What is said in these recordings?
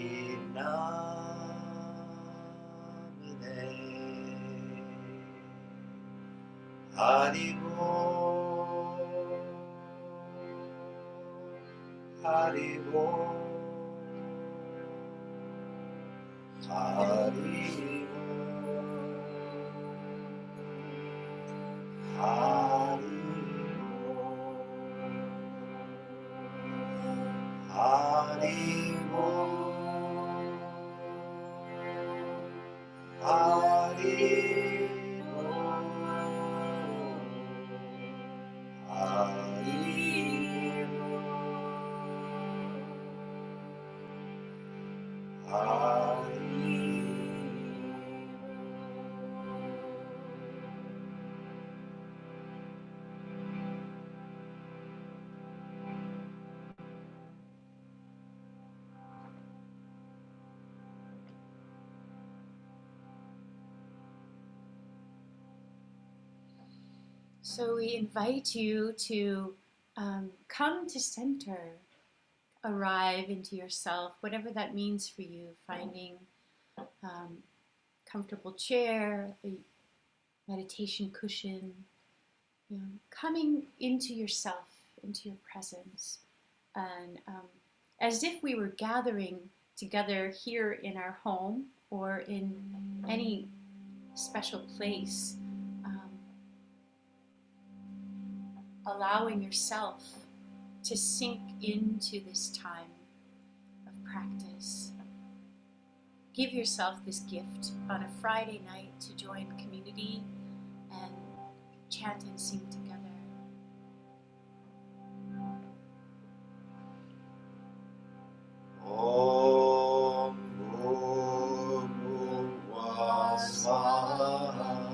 Haribo, Haribo, Haribo, Haribo, Haribo, Haribo, Haribo. So we invite you to come to center, arrive into yourself, whatever that means for you, finding comfortable chair, a meditation cushion, coming into yourself, into your presence, and as if we were gathering together here in our home or in any special place. Allowing yourself to sink into this time of practice. Give yourself this gift on a Friday night to join community and chant and sing together. Om Bhurvuvah Swaha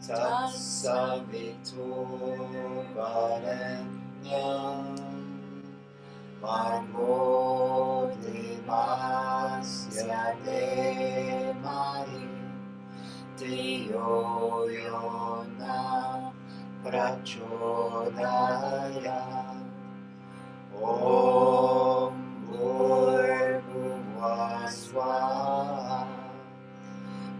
Tatsaviturvarenyam Bhargo Devasya Dhimari Dhiyo Yo Na Prachodayat. Om Bhurvuvah Swaha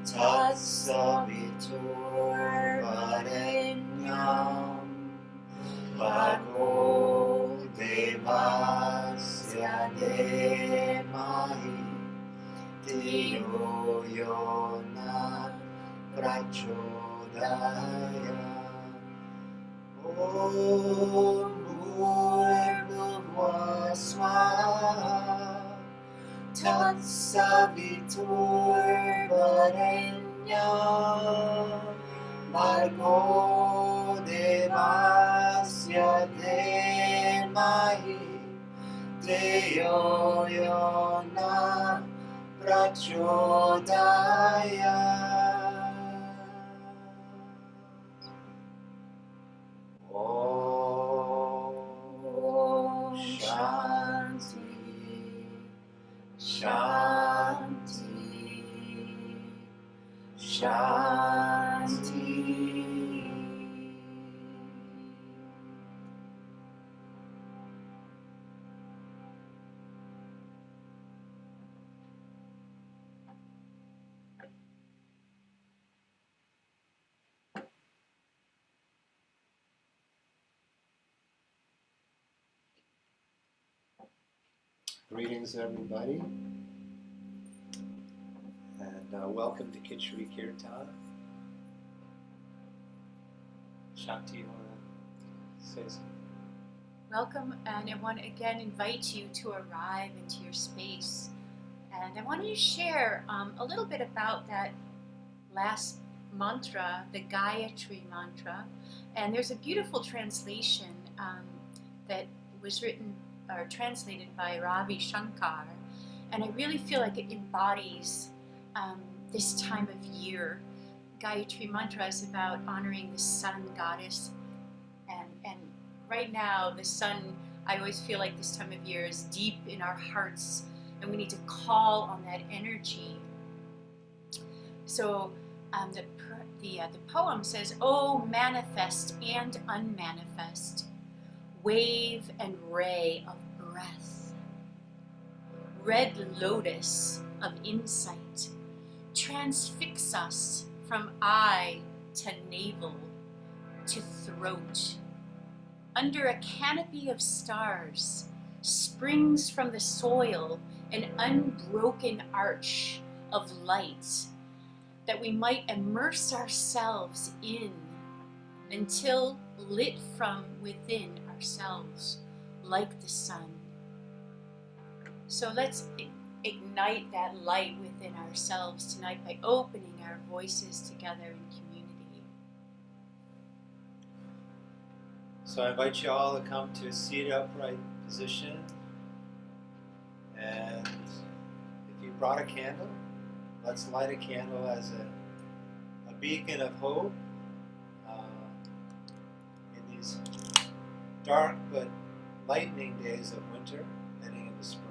Tatsaviturvarenyam Bhargo Devasya Dhimari Dhiyo Yo Na Prachodayat. Om Bhurvuvah Swaha Tatsaviturvarenyam Bhargo Devasya Dhimari Dhiyo Yo Na Prachodayat. Om Shanti, Shanti, Shanti. Greetings, everybody, and welcome to Kitchari Kirtan. Shanti, you want to say something? Welcome, and I want to again invite you to arrive into your space. And I wanted to share a little bit about that last mantra, the Gayatri mantra. And there's a beautiful translation that was written or translated by Ravi Shankar. And I really feel like it embodies this time of year. Gayatri mantra is about honoring the sun goddess. And right now, the sun, I always feel like this time of year is deep in our hearts, and we need to call on that energy. So the poem says, "Oh, manifest and unmanifest, wave and ray of breath, red lotus of insight, transfix us from eye to navel to throat. Under a canopy of stars springs from the soil an unbroken arch of light that we might immerse ourselves in until lit from within ourselves like the sun. So let's ignite that light within ourselves tonight by opening our voices together in community. So I invite you all to come to a seated upright position. And if you brought a candle, let's light a candle as a beacon of hope in these dark but lightning days of winter heading into spring.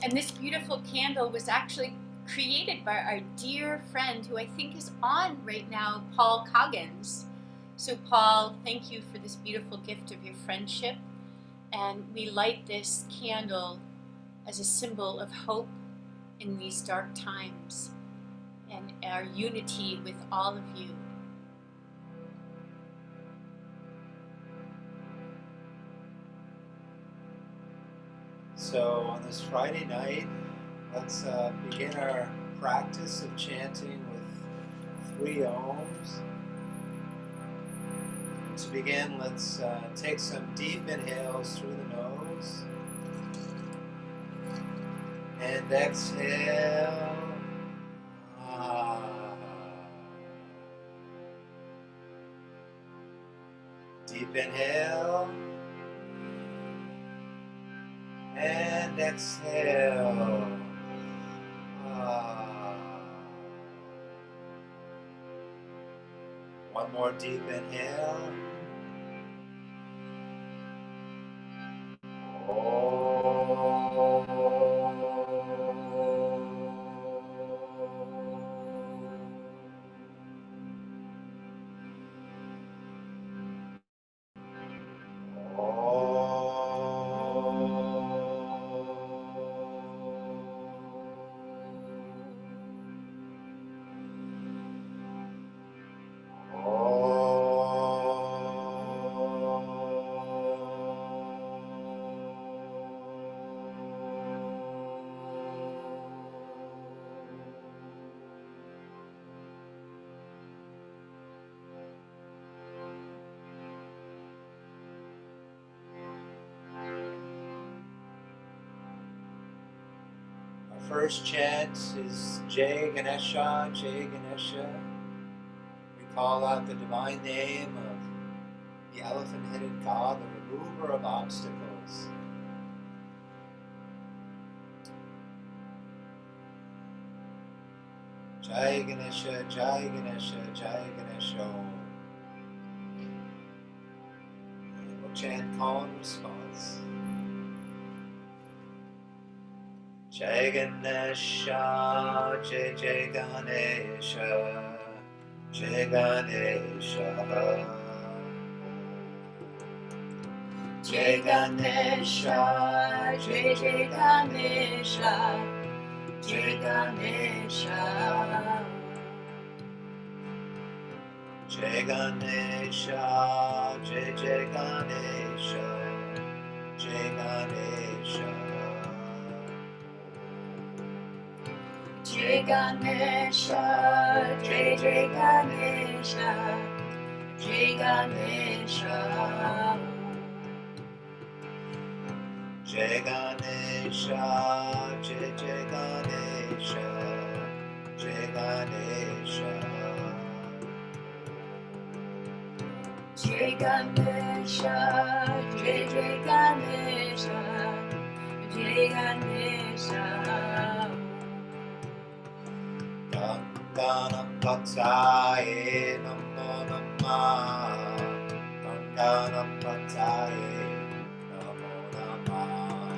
And this beautiful candle was actually created by our dear friend who I think is on right now, Paul Coggins. So Paul, thank you for this beautiful gift of your friendship. And we light this candle as a symbol of hope in these dark times and our unity with all of you. So on this Friday night, let's begin our practice of chanting with 3 ohms. To begin, let's take some deep inhales through the nose and exhale. Deep inhale and exhale. One more deep inhale. First chant is Jai Ganesha, Jai Ganesha. We call out the divine name of the elephant-headed god, the remover of obstacles. Jai Ganesha, Jai Ganesha, Jai Ganesha. And we'll chant call and response. Jai Ganesha, Jai Jai Ganesha, Jai Ganesha. Jai Ganesha, Jai Jai Ganesha, Jai Ganesha. Jai Ganesha, Jai Jai Ganesha, Jai Ganesha. Jai Ganesha, Jai Jai Ganesha, Jai Ganesha. Jai Ganesha, Jai Jai Ganesha, Jai Ganesha. Jai Ganesha, Jai Jai Ganesha, Jai Ganesha. Ganganapataye namo namah. Ganganapataye namo namah.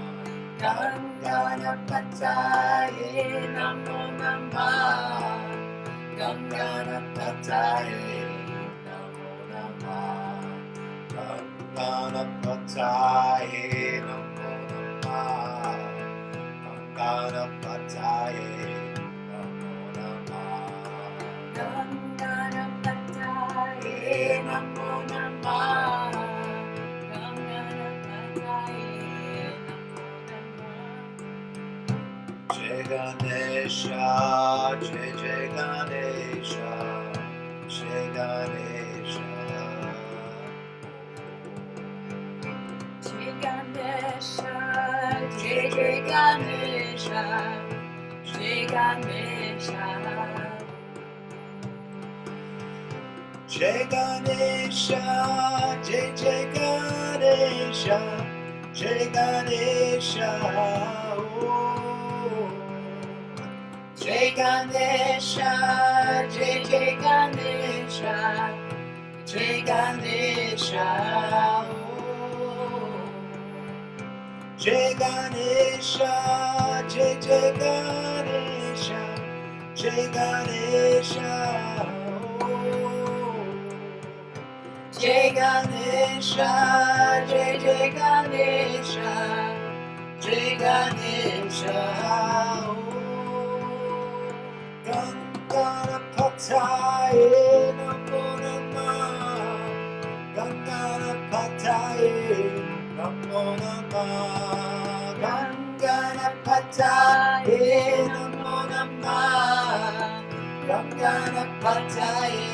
Ganganapataye namo namah. Ganganapataye namo namah. Ganganapataye namo namah. Jai Ganesha, Jai Jai Ganesha, Jai Ganesha. Jai Ganesha, Jai Jai Ganesha, Jai Ganesha. Jai Ganesha, Jai Jai Ganesha, Jai Ganesha. Jai Ganesha, Jai Jai Ganesha, Jai Ganesha. Jai Ganesha, Jai Jai Ganesha, Jai Ganesha. Jai Ganesha, Jai Jai Ganesha, Jai Ganesha. Ganganapataye Namo Namah, Ganganapataye Namo Namah, Ganganapataye Namo Namah, Ganganapataye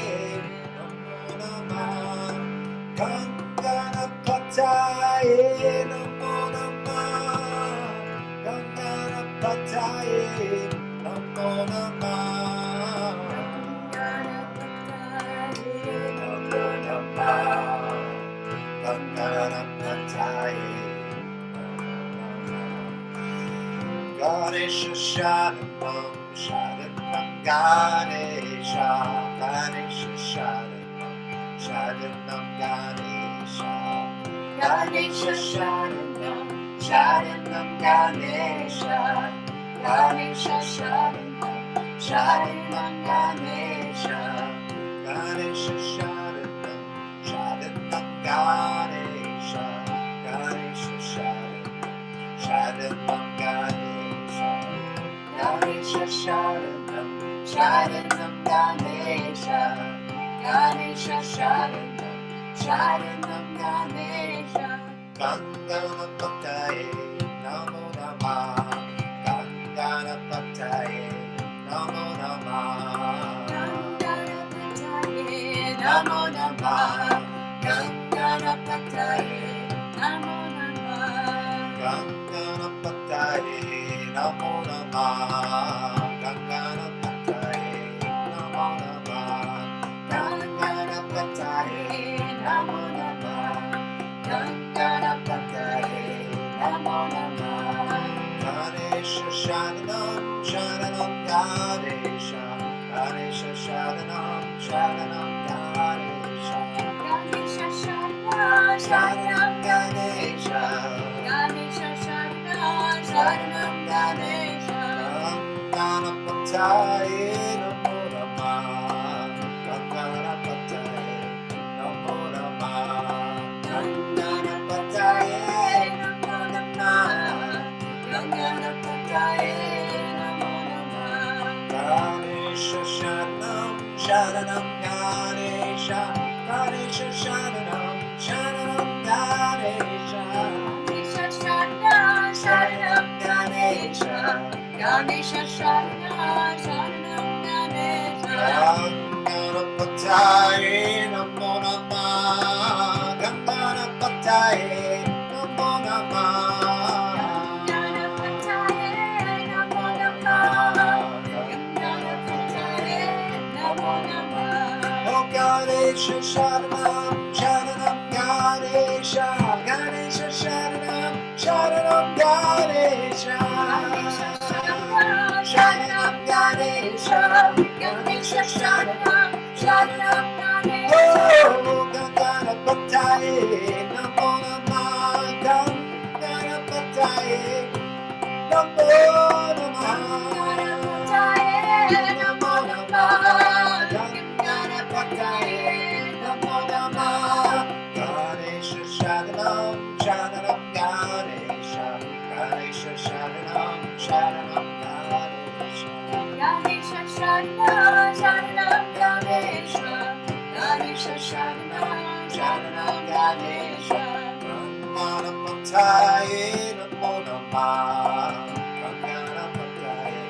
Namo Namah, Ganganapataye Namo Namah, Ganganapataye Namo Namah. Ganesha Sharanam, Sharanam Ganesha, Ganesha Sharanam, Sharanam Ganesha, Ganesha Sharanam, Sharanam Ganesha, Ganesha Sharanam, Sharanam Ganesha, Ganesha Sharanam, Sharanam Ganesha, Ganesha Sharanam, Sharanam Ganesha, Ganesha Sharanam, Sharanam Ganesha, Ganesha Sharanam, Sharanam Ganesha. Ganganapataye Namo Namah, Ganganapataye Namo Namah, Ganganapataye Namo Namah, Ganganapataye Namo Namah, Ganganapataye Namo Namah, Ganganapataye Namo Namah, Ganganapataye Namo Namah, Ganganapataye Namo Namah. Ganesha Sharanam, Sharanam Ganesha, Ganesha Sharanam, Sharanam Ganesha, Ganesha Sharanam, Sharanam Ganesha, Ganesha. Ganesha Sharanam, Sharanam Ganesha. Ganganapataye Namo Namah, Ganganapataye Namo Namah, Ganganapataye Namo Namah, Ganganapataye Namo Namah. Ganesha Sharanam, Sharanam Ganesha, Ganesha Sharanam, Sharanam Ganesha, Ganesha Sharanam, Sharanam Ganesha, Ganesha Sharanam, Sharanam Ganesha. Ganganapataye Namo Namah, Ganganapataye Namo Namah, Ganganapataye Namo Namah, Ganganapataye Namo Namah. Oh Ganesha Sharanam, Sharanam Ganesha, Ganesha Sharanam, Sharanam Ganesha, Ganesha Sharanam, Sharanam Ganesha, Ganesha Sharanam, Sharanam Ganesha. Oh Ganganapataye Namo Namah, Ganganapataye Namo Ganganapataye Namo Namah, Ganganapataye Namo Namah. Ganesha Sharanam, Sharanam Ganesha, Ganesha Sharanam, Sharanam Ganesha, Ganesha Sharanam, Sharanam Ganesha, Ganesha Sharanam, Sharanam Ganesha. Ganganapataye Namo Namah, Ganganapataye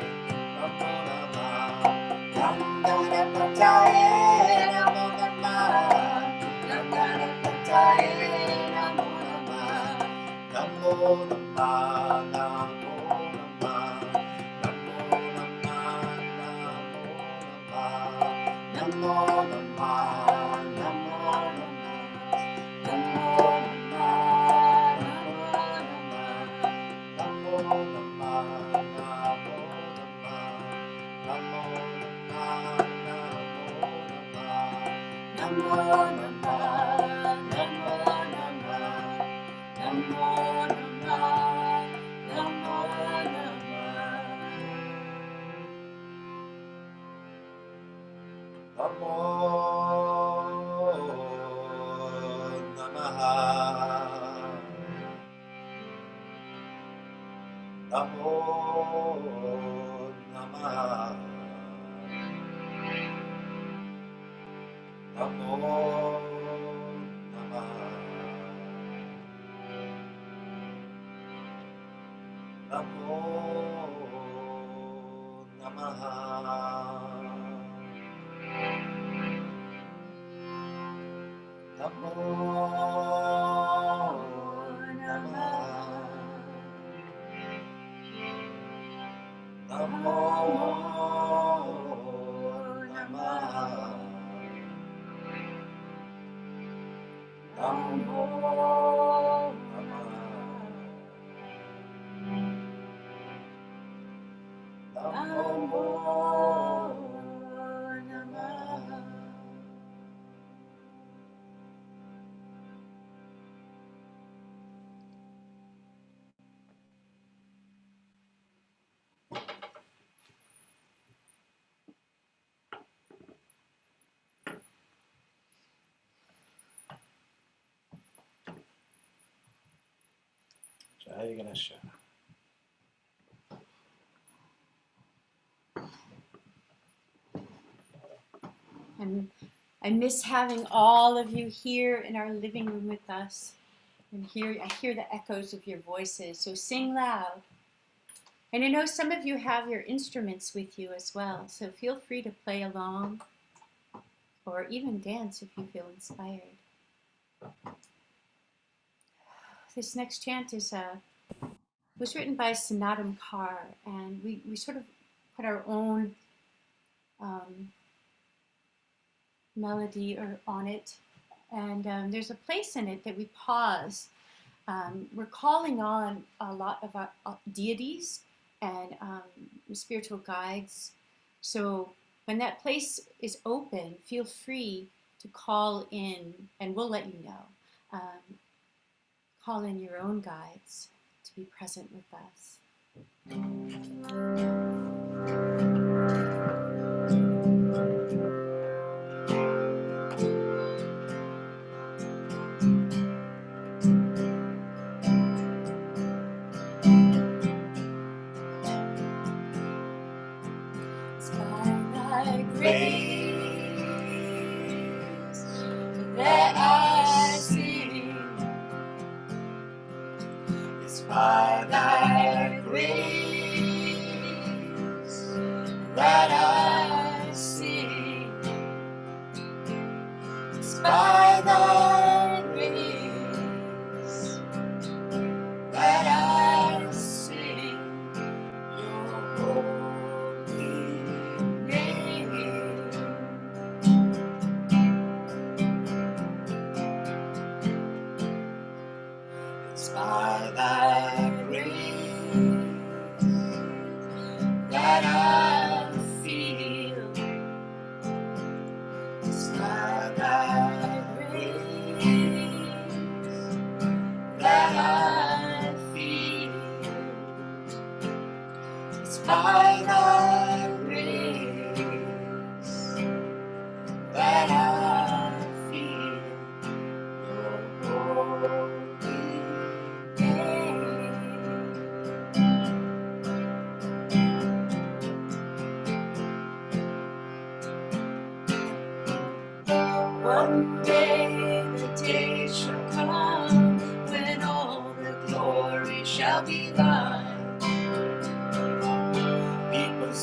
Jai Ganesha. And I miss having all of you here in our living room with us. And I hear the echoes of your voices, so sing loud. And I know some of you have your instruments with you as well, so feel free to play along or even dance if you feel inspired. This next chant was written by Sanattam Kaur, and we sort of put our own melody on it. And there's a place in it that we pause. We're calling on a lot of our deities and spiritual guides. So when that place is open, feel free to call in, and we'll let you know. Call in your own guides to be present with us. By thy grace that I sing. It's by thy grace that I sing your holy name. It's by thy that I feel. It's by thy grace that I feel. It's by thy grace that I feel your holy name. One day the day shall come when all the glory shall be thine. People's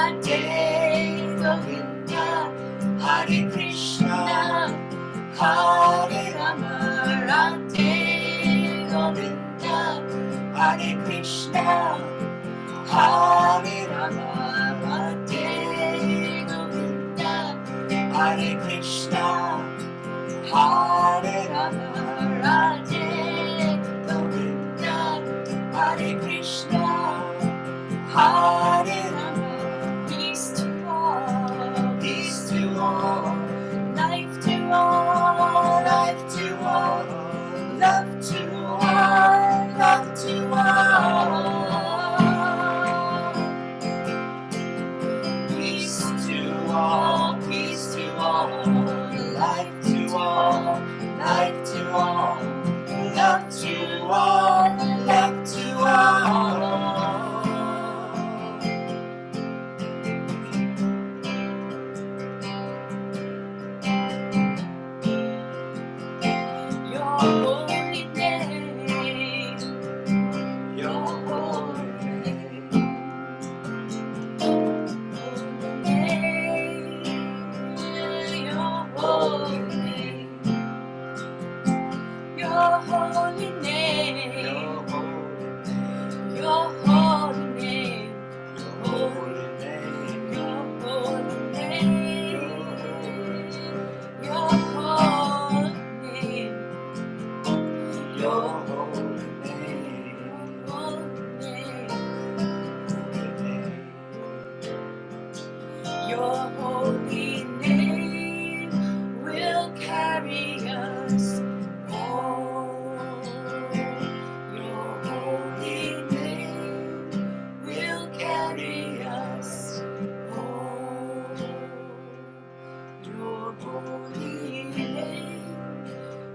Radhe Govinda, Hare Krishna, Hare Rama, Radhe Govinda, Hare Krishna, Hare Rama, Radhe Govinda, Hare Krishna, Hare Rama, Radhe Govinda, Hare Krishna, Hare Rama. Peace to all, peace to all, life to all, life to all, love to all, love to all. Peace to all, peace to all, life to all, life to all, love to all, love to all. Your holy name, your holy name, your holy name, your holy name, your holy name, your holy name, your holy name, your holy name, your holy name, your holy name will carry us home. Your holy name will carry us home. Your holy name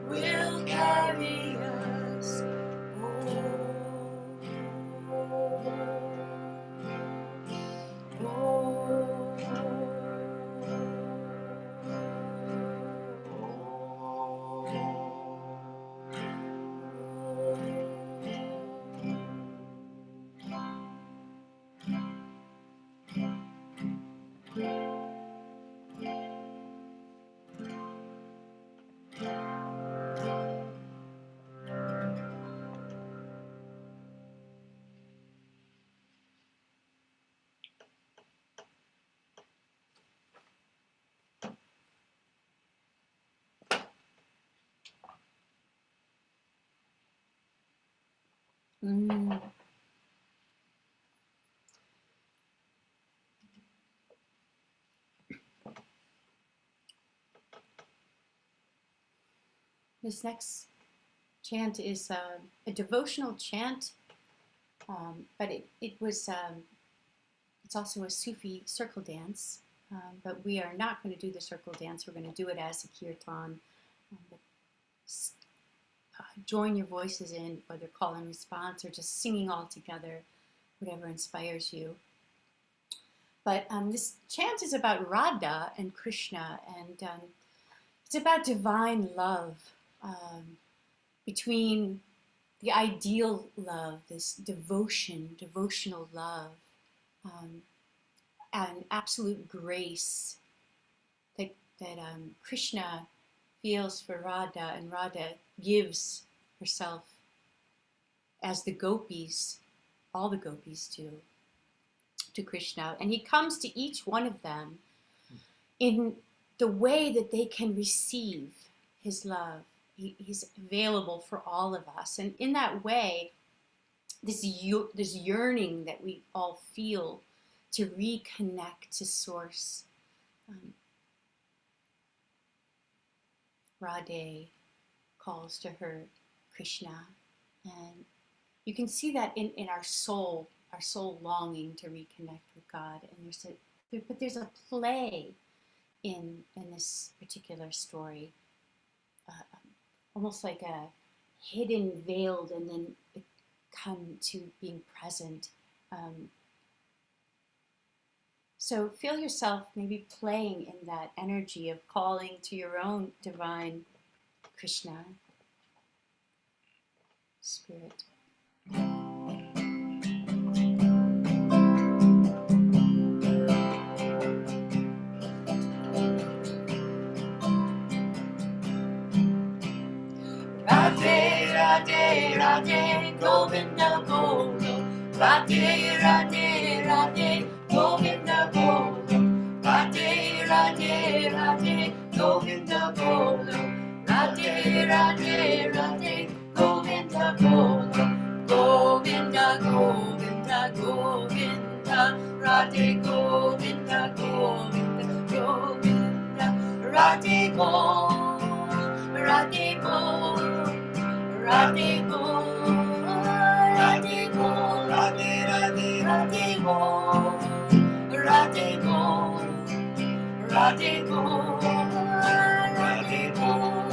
will carry us This next chant is a devotional chant, but it's also a Sufi circle dance. But we are not going to do the circle dance. We're going to do it as a kirtan. Join your voices in, whether call and response or just singing all together, whatever inspires you. But this chant is about Radha and Krishna, and it's about divine love between the ideal love, this devotional love, and absolute grace that Krishna feels for Radha, and Radha gives herself as the gopis, all the gopis do, to Krishna. And he comes to each one of them in the way that they can receive his love. He's available for all of us. And in that way, this yearning that we all feel to reconnect to Source, Radhe calls to her Krishna. And you can see that in our soul longing to reconnect with God. And there's a play in this particular story, almost like a hidden, veiled, and then come to being present. So feel yourself maybe playing in that energy of calling to your own divine Krishna spirit. Radhe, Radhe, Govinda Bolo. Radhe, Radhe, Radhe, Govinda Bolo. Radhe, Radhe, Radhe, Govinda Bolo. Radhe, Radhe, Radhe, Govinda Bolo. Govinda, Govinda, Govinda. Radhe, Govinda, Govinda, Govinda. Radhe, Bol, Radhe, Bol, Radhe, Bol, Radhe, Bol, Radhe Radhe Radhe, Bol, Radhe, Bol, Radhe, Bol, Radhe, Bol.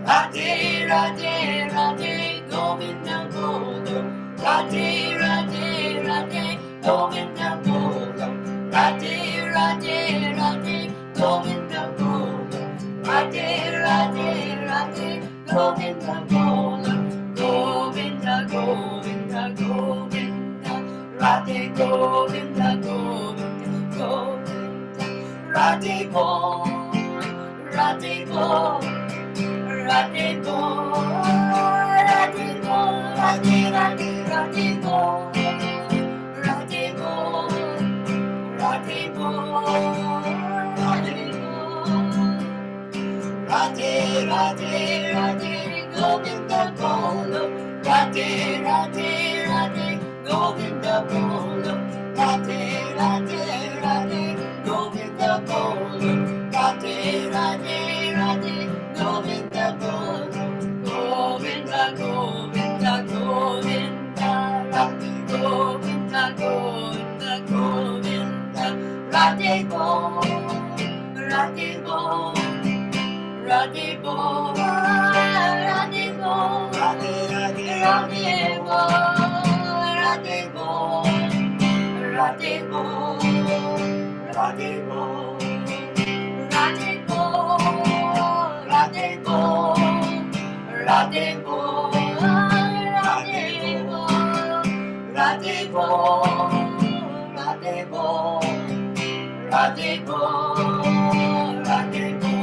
Radhe, Radhe, Radhe, Govinda Bolo. Radhe, Radhe, Radhe, Govinda Bolo. Radhe, Radhe, Radhe, Govinda Bolo. Radhe, Radhe, Radhe, Govinda Bolo. Govinda, Govinda, Govinda. Radhe, Govinda, Govinda, Govinda. Radhe, Bol, Radhe, Bol. Radhe Bol, Radhe Bol, Radhe Radhe, Radhe Bol, Radhe Bol, Radhe Bol, Radhe Bol. Radhe, Radhe, Radhe, Govinda Bolo. Radhe, Radhe, Radhe, Govinda Bolo. Radhe, Radhe, Radhe, Govinda Bolo. Radhe, Radhe, Radhe, Govinda Bolo. Govinda, Govinda, Govinda. Radhe, Govinda, Govinda, Govinda. Radhe Bol, Radhe Bol. Radhe Bol, Radhe Bol, Radhe Radhe Radhe Bol, Radhe Bol, Radhe Bol, Radhe Bol, Radhe Bol, Radhe Bol, Radhe Bol, Radhe Bol, Radhe Bol, Radhe Bol, Radhe Bol, Radhe Bol.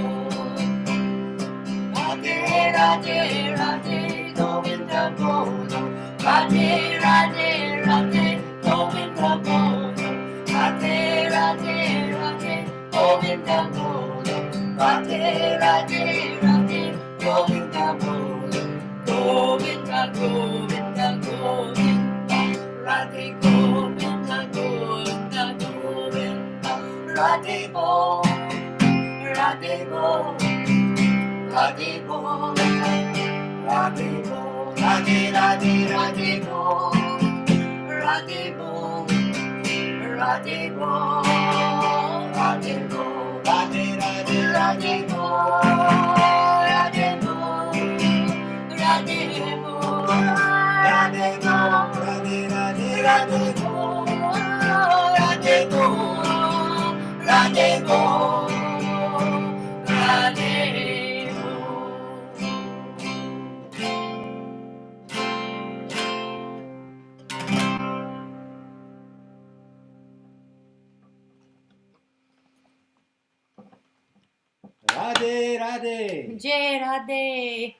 Radhe, Radhe, Radhe, Govinda Bolo. Radhe, Radhe, Radhe, Govinda Bolo. Radhe, Radhe, Radhe, Govinda Bolo. Radhe, Radhe, Radhe, Govinda Bolo. Govinda, Govinda, Govinda. Radhe, Govinda, Govinda, Govinda. Radhe Bol, Radhe Bol. Radhe Bol, Radhe Bol, Radhe Radhe, Radhe Bol, Radhe Bol, Radhe Bol, Radhe Bol, Radhe Radhe, Radhe Bol, Radhe Bol, Radhe Bol, Radhe Bol, Radhe Radhe Radhe Bol, Radhe Bol, Radhe Bol, Radhe Bol. Radhe Radhe. Jai Radhe.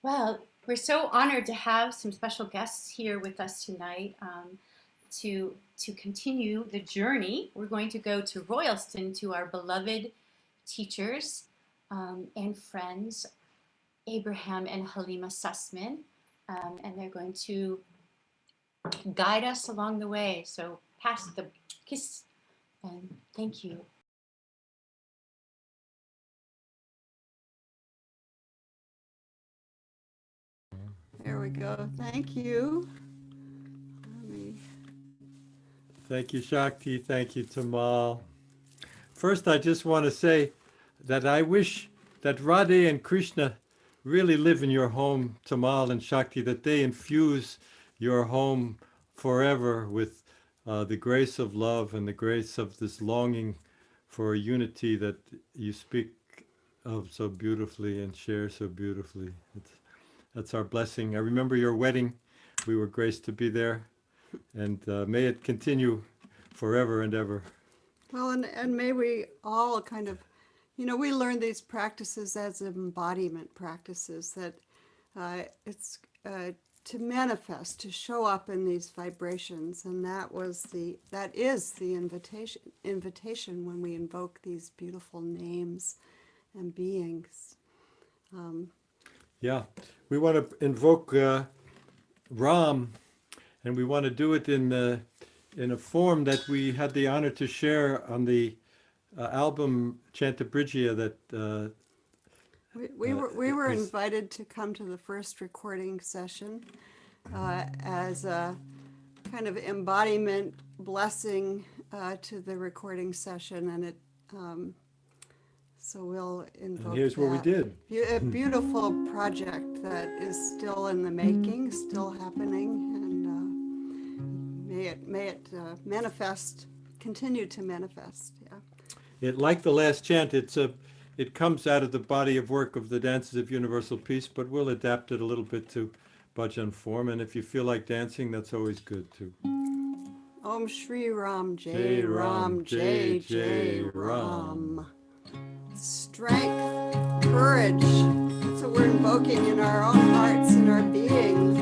Well, we're so honored to have some special guests here with us tonight to continue the journey. We're going to go to Royalston to our beloved teachers and friends, Abraham and Halima Sussman, and they're going to guide us along the way. So pass the kiss and thank you. There we go. Thank you. Thank you, Shakti. Thank you, Tamal. First, I just want to say that I wish that Radhe and Krishna really live in your home, Tamal and Shakti, that they infuse your home forever with the grace of love and the grace of this longing for unity that you speak of so beautifully and share so beautifully. That's our blessing. I remember your wedding. We were graced to be there. And may it continue forever and ever. Well, and may we all kind of You know, we learn these practices as embodiment practices, that it's to manifest, to show up in these vibrations, and that is the invitation when we invoke these beautiful names and beings. Yeah, we want to invoke Ram, and we want to do it in a form that we had the honor to share on the album Chantabridgia that We were is- invited to come to the first recording session as a kind of embodiment blessing to the recording session, and it so we'll invoke and here's what we that. did. A beautiful project that is still in the making, still happening, and may it manifest, continue to manifest. Yeah. Like the last chant, it comes out of the body of work of the Dances of Universal Peace, but we'll adapt it a little bit to bhajan form, and if you feel like dancing, that's always good too. Om Shri Ram Jai Ram Jai Jai Ram. Strength, courage, that's what we're invoking in our own hearts and our being.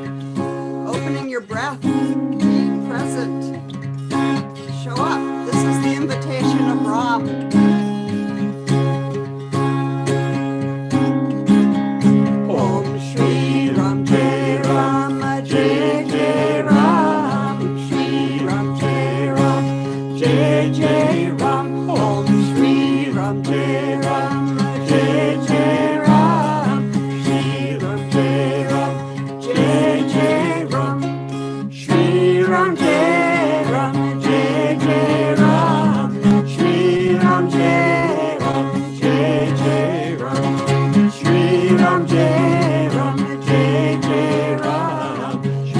Opening your breath, being present. Show up. This is the invitation of Ram. Om Shri Ram Jai Ram Jai Jai Ram. Shri Ram Jai Ram Jai Jai Ram. Om Shri Ram Jai Ram Jai Jai Ram. Shri Ram Jai Ram Jai Jai Ram. Shri Ram Jai Ram Jai Jai Ram. Shri Ram Jai Ram Jai Jai Ram. Shri Ram Jai Ram Jai Jai Ram. Shri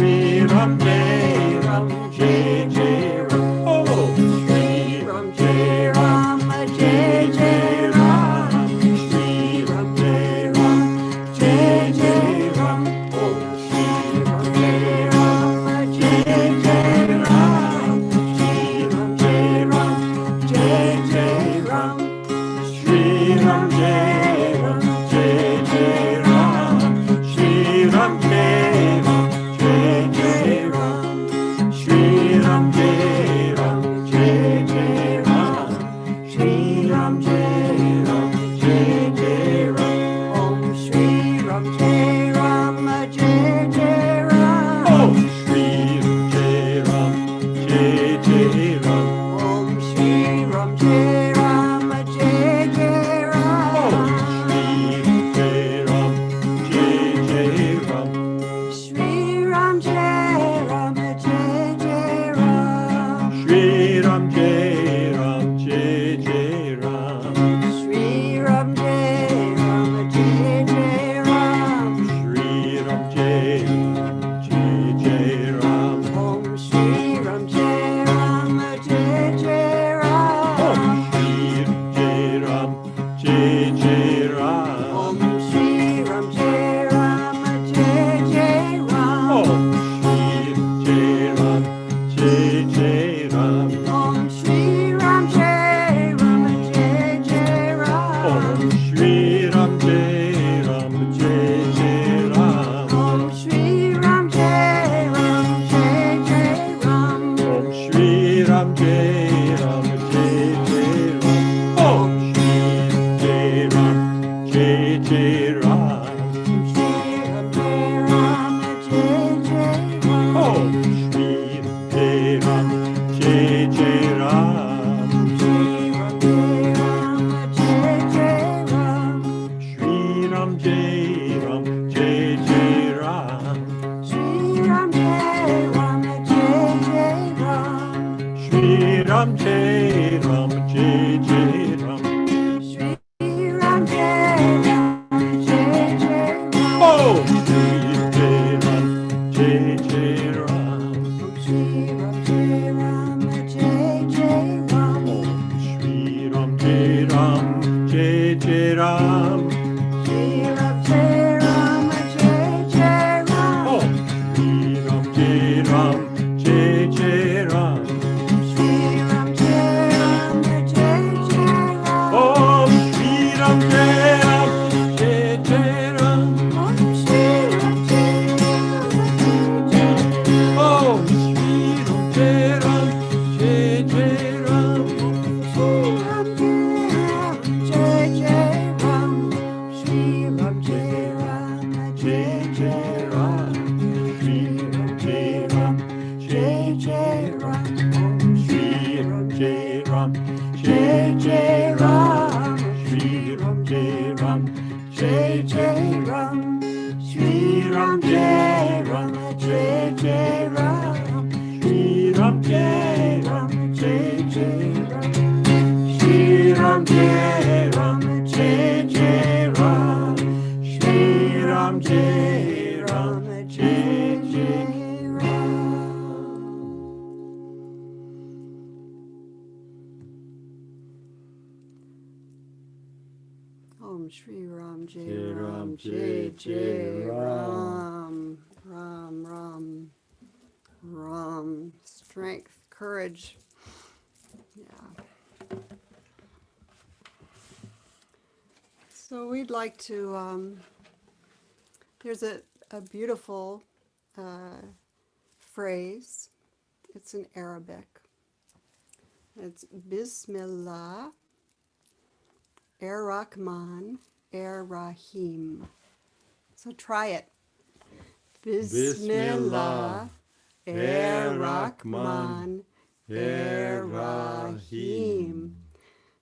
Ram Jai Ram Jai Jai Ram. Oh, Shri Ram Jai Ram Jai Jai Ram. Shri Ram Jai Ram Jai Jai Ram. Oh, Shri Ram Jai Ram Jai Jai Ram. Shri Ram Jai Ram Jai Jai Ram. Shri Ram Jai Ram Jai Jai Ram. Shri Ram Jai Ram Jai Jai Ram. Shri Ram Jai Ram Jai Jai Ram. Shri Ram Jai Ram Jai Jai Ram. Om Shri Ram Jai Ram Jai Jai Ram. Om Shri Ram Jai Ram Jai Jai Ram. Om Shri Ram Jai Ram Jai Jai Ram. Om Shri Ram Jai Ram Jai Jai Ram. Shri Ram Jai Ram Jai Jai Ram. Shri Ram Jai Ram Jai Jai Ram. Shri Ram Jai Ram Jai Jai Ram. Om Shri Ram Jai Ram Jai Jai Ram. Om Shri Ram Jai Ram Jai Jai Ram. Om Shri Ram Jai Ram Jai Jai Ram. Om Shri Ram Jai Ram Jai Jai Ram. Om Shri Ram Jai Ram Jai Jai Ram. Om Shri Ram Jai Ram Jai Jai Ram. Om Shri Ram Jai Jai Ram. Om Shri Ram Jai Ram Jai Jai Ram. Om Shri Ram Jai Jai Ram. Shri Ram Jai Ram Jai Jai Ram. Shri Ram Jai Ram Jai Jai Ram. Shri Ram Jai Ram Jai Jai Ram. Shri Ram Jai Ram Jai Jai Ram. Shri Ram Jai Ram Jai Jai Ram. Oh, Shri Ram Jai Jai Ram. Shri Ram Jai Ram Jai Jai Ram. Shri Ram Jai Ram Jai Jai Ram. Shri Ram Jai Ram Jai Jai Ram. Oh, Shri Ram Jai Ram Jai Jai Ram. Shri Ram Jai Ram Jai Jai Ram. Oh, Shri Jai Ram, Shri Ram Jai Ram, Jai Jai Ram, Shri Ram Jai Ram, Jai Jai Ram, Shri Ram Jai Ram, Jai Jai Ram. Om Shri Ram Jai Ram, Jai Jai Ram, Ram Ram, Ram. Strength, courage. Yeah. So we'd like to, there's a beautiful phrase. It's in Arabic. It's Bismillah Ar-Rahman Ar-Rahim. So try it. Bismillah Ar-Rahman Ar-Rahim.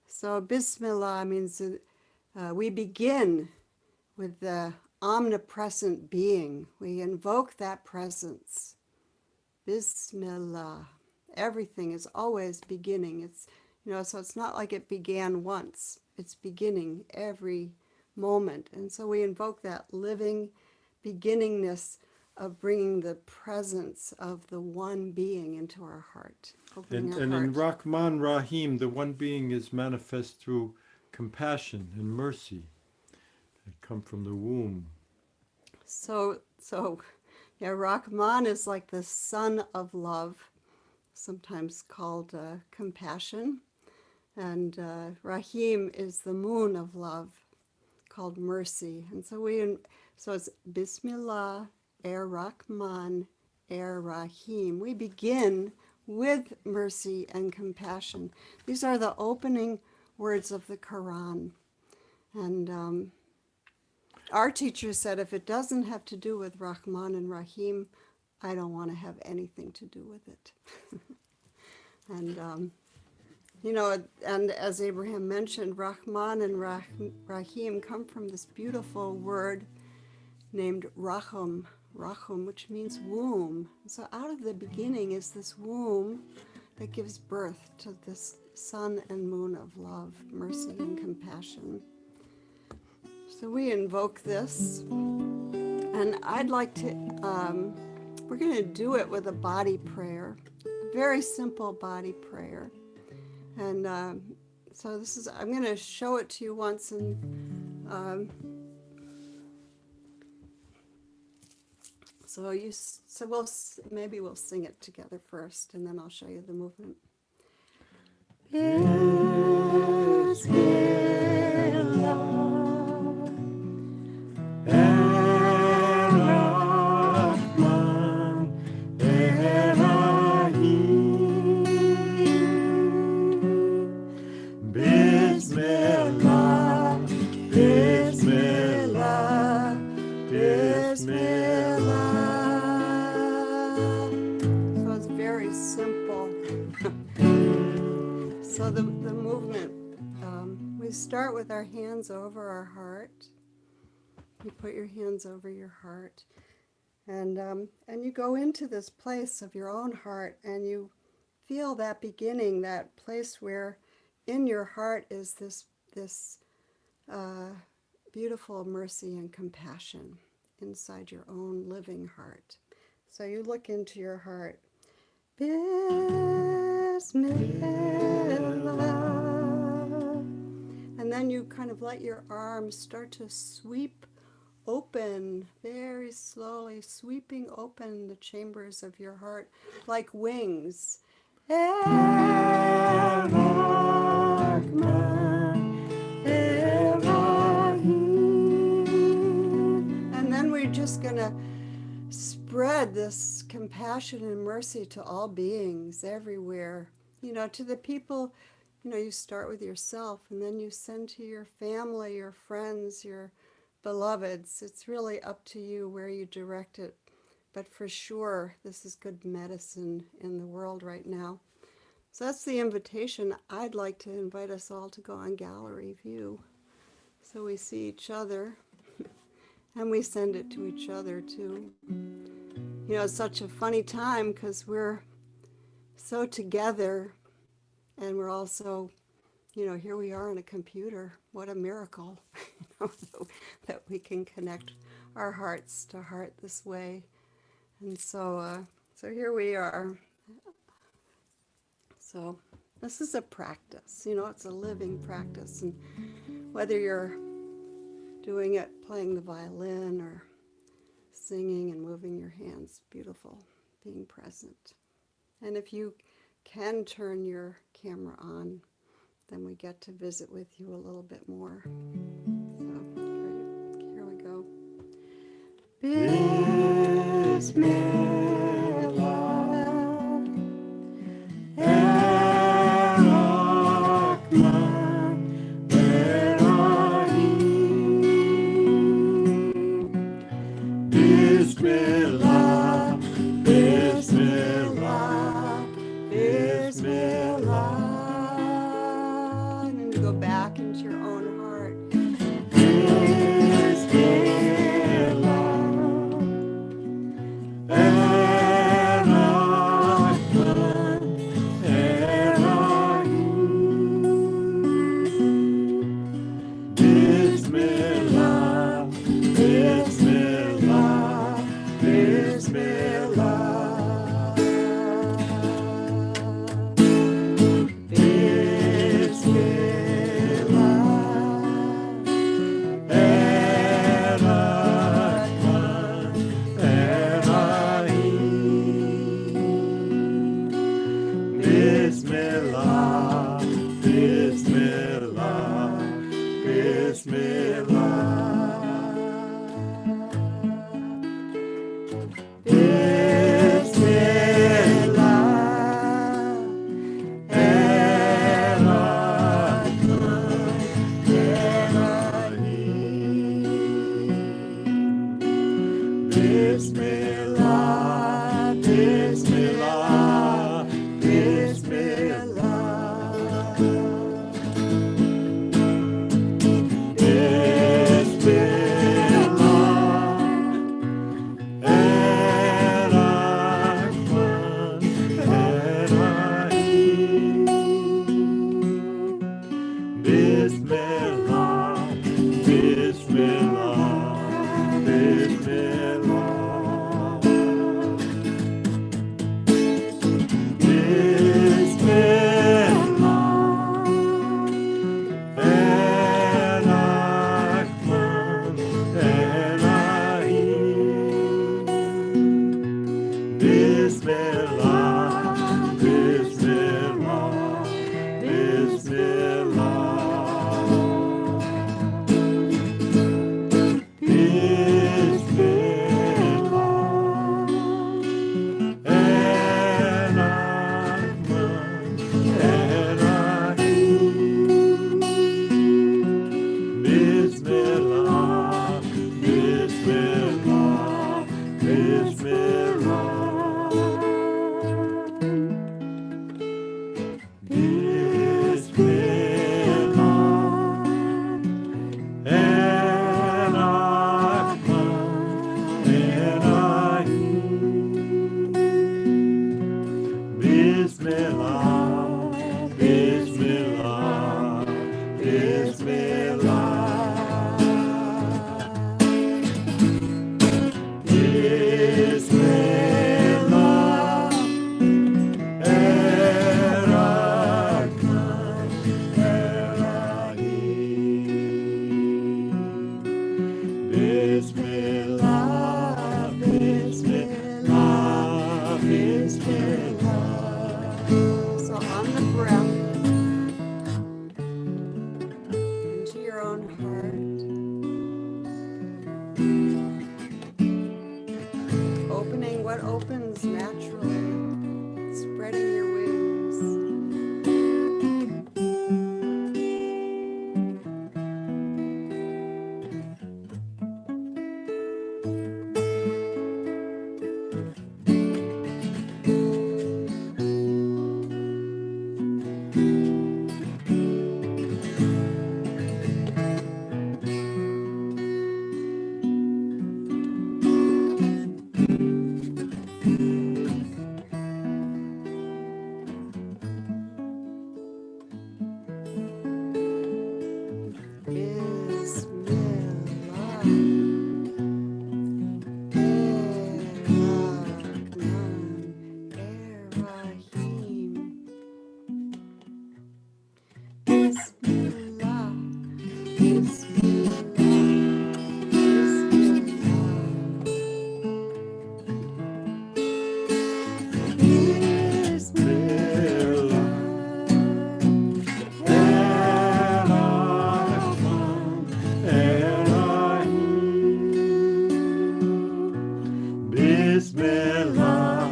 So Bismillah means we begin with the omnipresent being. We invoke that presence. Bismillah. Everything is always beginning. It's, so it's not like it began once. It's beginning every moment. And so we invoke that living beginningness of bringing the presence of the one being into our heart. And in Rahman Rahim, the one being is manifest through compassion and mercy that come from the womb. So yeah, Rahman is like the sun of love, sometimes called compassion. And Rahim is the moon of love, called mercy. And so it's Bismillah Ar-Rahman Ar-Rahim. We begin with mercy and compassion. These are the opening words of the Quran. And our teacher said, if it doesn't have to do with Rahman and Rahim, I don't want to have anything to do with it. And, and as Abraham mentioned, Rahman and Rahim come from this beautiful word named Rahum, which means womb. So out of the beginning is this womb that gives birth to this sun and moon of love, mercy, and compassion. So we invoke this, and I'd like to, we're going to do it with a body prayer, a very simple body prayer. And so this is, I'm going to show it to you once, and maybe we'll sing it together first, and then I'll show you the movement. Bismillah, Bismillah, Bismillah. So it's very simple. So the movement, we start with our hands over our heart. You put your hands over your heart, and you go into this place of your own heart, and you feel that beginning, that place where in your heart is this beautiful mercy and compassion inside your own living heart. So you look into your heart. Bismillah. And then you kind of let your arms start to sweep open, very slowly sweeping open the chambers of your heart like wings. And then we're just going to spread this compassion and mercy to all beings everywhere. To the people, you start with yourself, and then you send to your family, your friends, your beloveds. It's really up to you where you direct it. But for sure, this is good medicine in the world right now. So that's the invitation. I'd like to invite us all to go on gallery view, so we see each other, and we send it to each other too. it's such a funny time because we're so together and we're also, here we are on a computer. What a miracle, that we can connect our hearts to heart this way. And so here we are. So this is a practice, it's a living practice. And whether you're doing it, playing the violin or singing and moving your hands, beautiful, being present. And if you can turn your camera on, then we get to visit with you a little bit more. So here we go. Bismillah, Bismillah, Bismillah. And you go back into your own heart. Bismillah, Bismillah, Bismillah, Bismillah, Bismillah, Erachman, Erahim, Bismillah,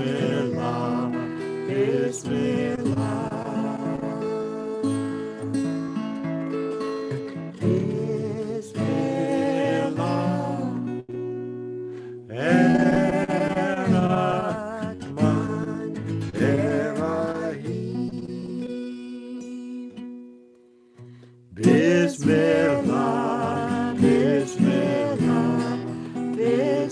Bismillah, Bismillah. Bismillah, Bismillah, Bismillah,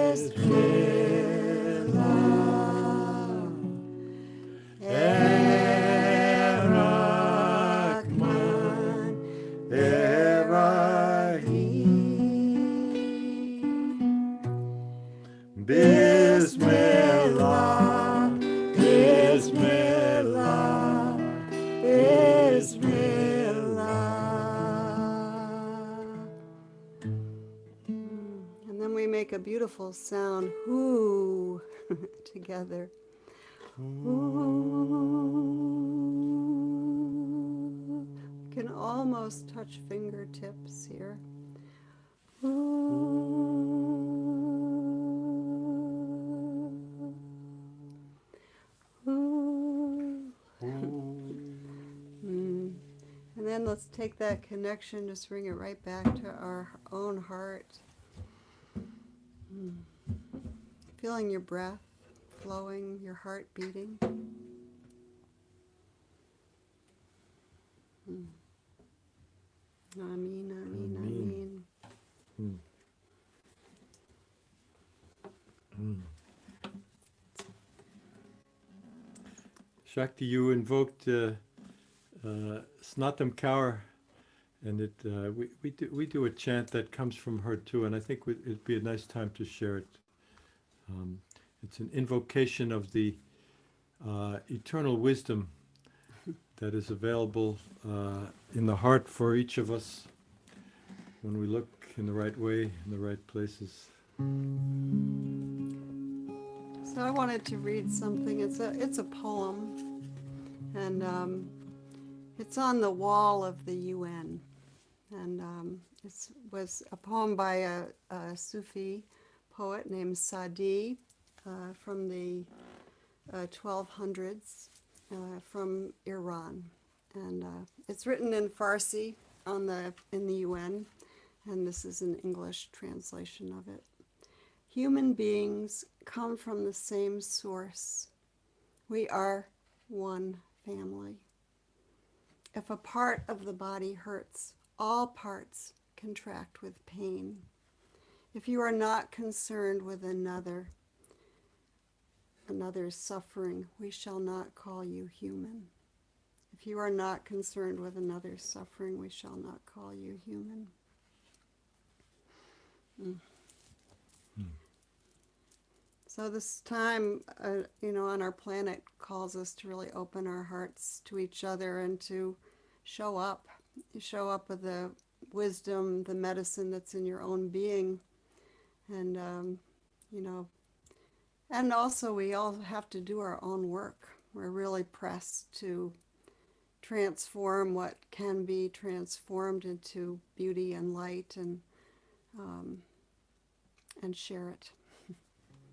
Bismillah, Erachman, Erahim, Bismillah, Bismillah, Bismillah. And then we make a beautiful sound, whoo, together. Ooh. Can almost touch fingertips here. Ooh. Ooh. And then let's take that connection, just bring it right back to our own heart. Feeling your breath flowing, your heart beating. Ameen, ameen, ameen. Shakti, you invoked Snatam Kaur, and we do a chant that comes from her too, and I think it'd be a nice time to share it. It's an invocation of the eternal wisdom that is available in the heart for each of us when we look in the right way, in the right places. So I wanted to read something. It's a poem, and it's on the wall of the UN, and it was a poem by a Sufi poet named Sadi from the 1200s from Iran, and it's written in Farsi in the UN, and this is an English translation of it. Human beings come from the same source. We are one family. If a part of the body hurts, all parts contract with pain. If you are not concerned with another's suffering, we shall not call you human. If you are not concerned with another's suffering, we shall not call you human. So this time, on our planet calls us to really open our hearts to each other and to show up with the wisdom, the medicine that's in your own being. And, and also we all have to do our own work. We're really pressed to transform what can be transformed into beauty and light, and share it.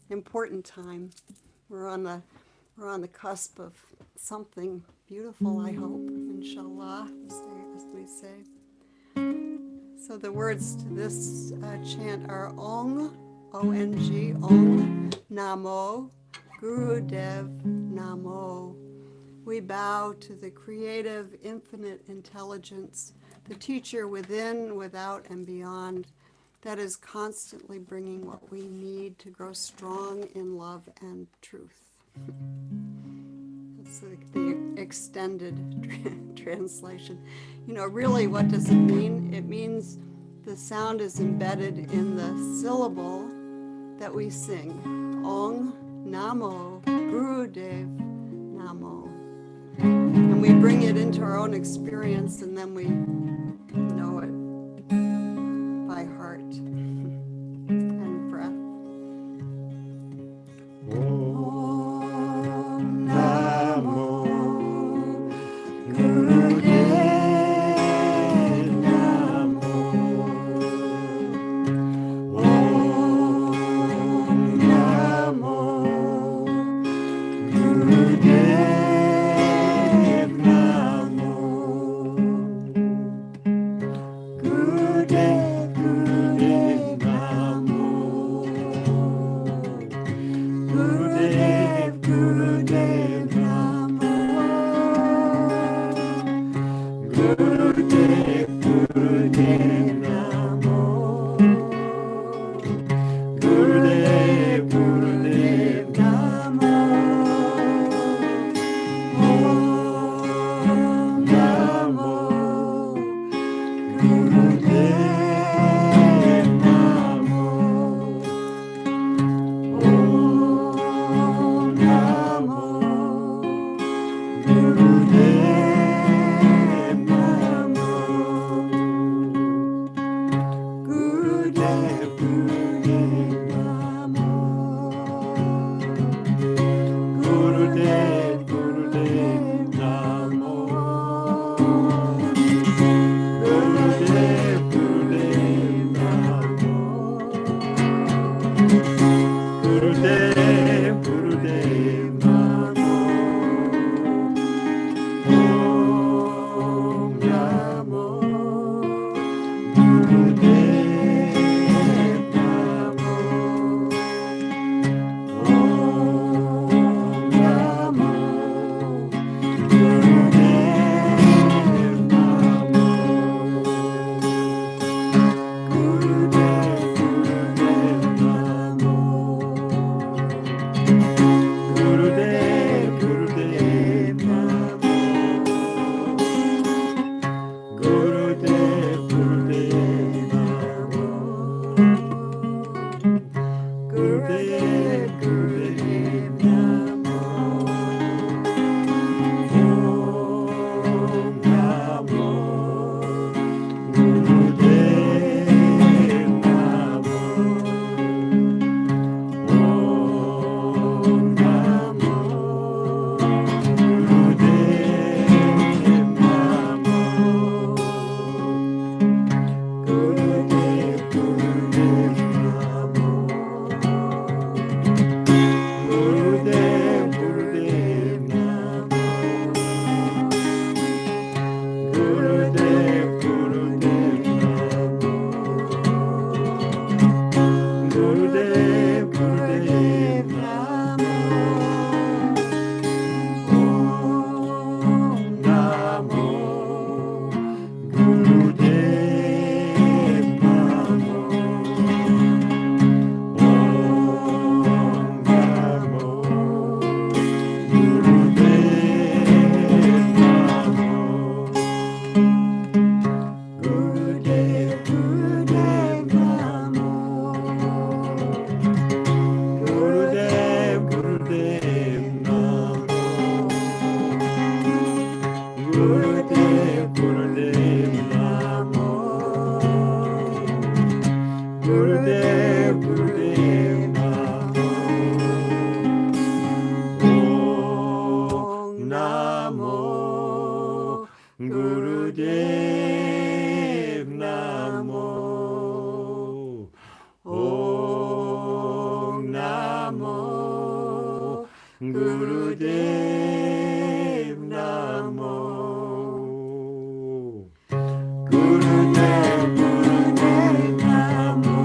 Important time. We're on the cusp of something beautiful, I hope, inshallah, as we say. So the words to this chant are Ong, O-N-G, Ong, Namo, Gurudev, Namo, We bow to the creative, infinite intelligence, the teacher within, without, and beyond, that is constantly bringing what we need to grow strong in love and truth. That's the extended translation. You know, really, what does it mean? It means the sound is embedded in the syllable that we sing. Ong Namo Gurudev Namo. And we bring it into our own experience, and then we know it by heart and breath. Om Namo Gurudev Namo. Om Namo Gurudev Namo. Gurudev, Gurudev Namo. Gurudev, Gurudev Namo. Gurudev, Gurudev Namo. Gurudev, Gurudev Namo. Om Namo Gurudev Namo. Om Namo Gurudev Namo. Gurudev, Gurudev Namo. Gurudev, Gurudev Namo. Gurudev, Gurudev Namo. Gurudev, Gurudev Namo. Om Namo Gurudev Namo. Om Namo Gurudev Namo. Gurudev, Gurudev Namo. Gurudev, Gurudev Namo. Gurudev, Gurudev Namo. Gurudev, Gurudev Namo. Om Namo Gurudev Namo. Om Namo Gurudev Namo. Gurudev, Gurudev Namo. Gurudev, Gurudev Namo. Gurudev, Gurudev Namo. Gurudev, Gurudev Namo. Om Namo Gurudev Namo. Om Namo Gurudev Namo. Gurudev, Gurudev Namo. Gurudev, Gurudev Namo. Gurudev, Gurudev Namo. Gurudev, Gurudev Namo. Om Namo Gurudev Namo. Om Namo Gurudev Namo. Gurudev, Gurudev Namo.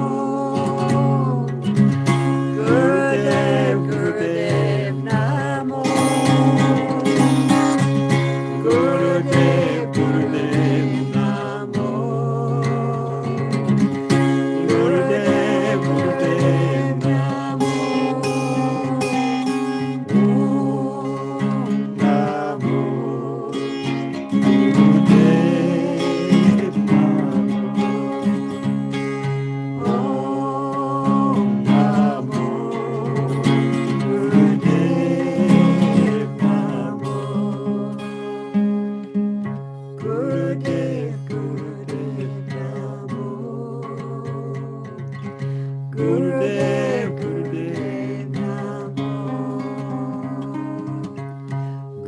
Gurudev, Gurudev Namo.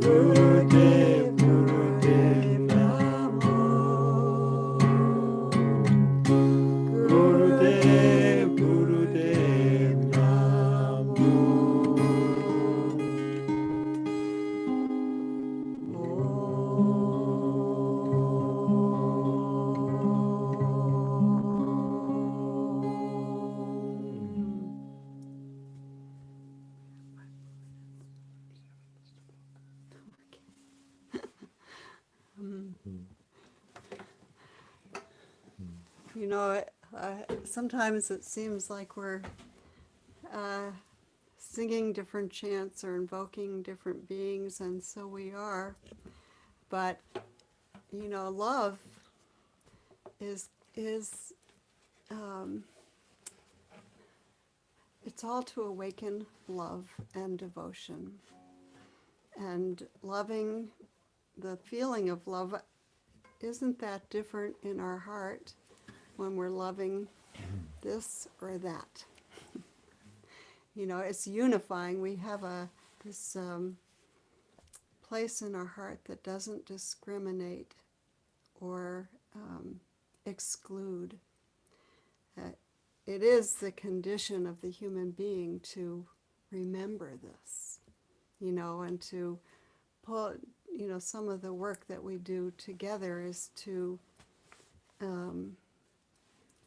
Gurudev, Gurudev Namo. Gurudev, Gurudev Namo. You know, sometimes it seems like we're singing different chants or invoking different beings, and so we are. But you know, love is it's all to awaken love and devotion, and loving, the feeling of love isn't that different in our heart when we're loving this or that. You know, it's unifying. We have this place in our heart that doesn't discriminate or exclude. It is the condition of the human being to remember this, you know, and to pull, you know, some of the work that we do together is to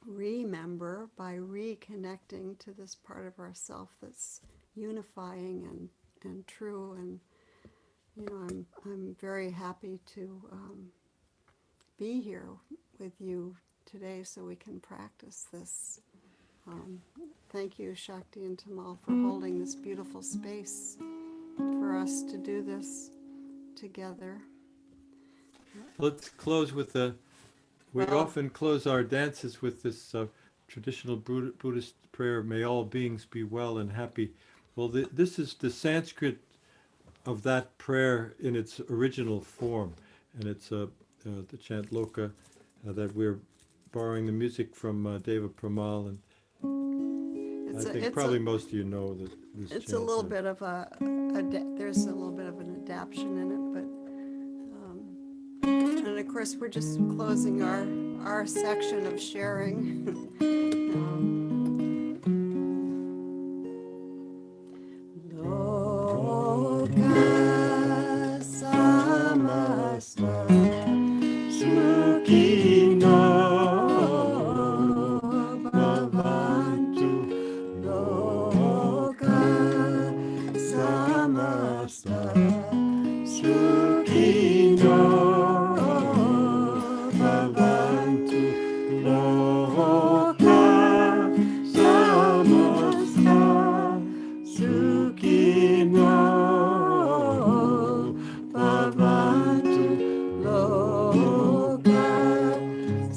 remember by reconnecting to this part of ourself that's unifying and true. And you know, I'm very happy to be here with you today so we can practice this. Thank you, Shakti and Tamal, for holding this beautiful space for us to do this together. Let's close with we often close our dances with this traditional Buddhist prayer, may all beings be well and happy. Well, this is the Sanskrit of that prayer in its original form, and it's the chant Loka that we're borrowing the music from Deva Pramal, and I think probably most of you know that this it's chant. A little bit of there's a little bit of an adaptation in it, but and of course we're just closing our section of sharing. Loka samasta sukhino bhavantu. Loka samasta sukhino bhavantu. Loka samasta sukhino bhavantu. Loka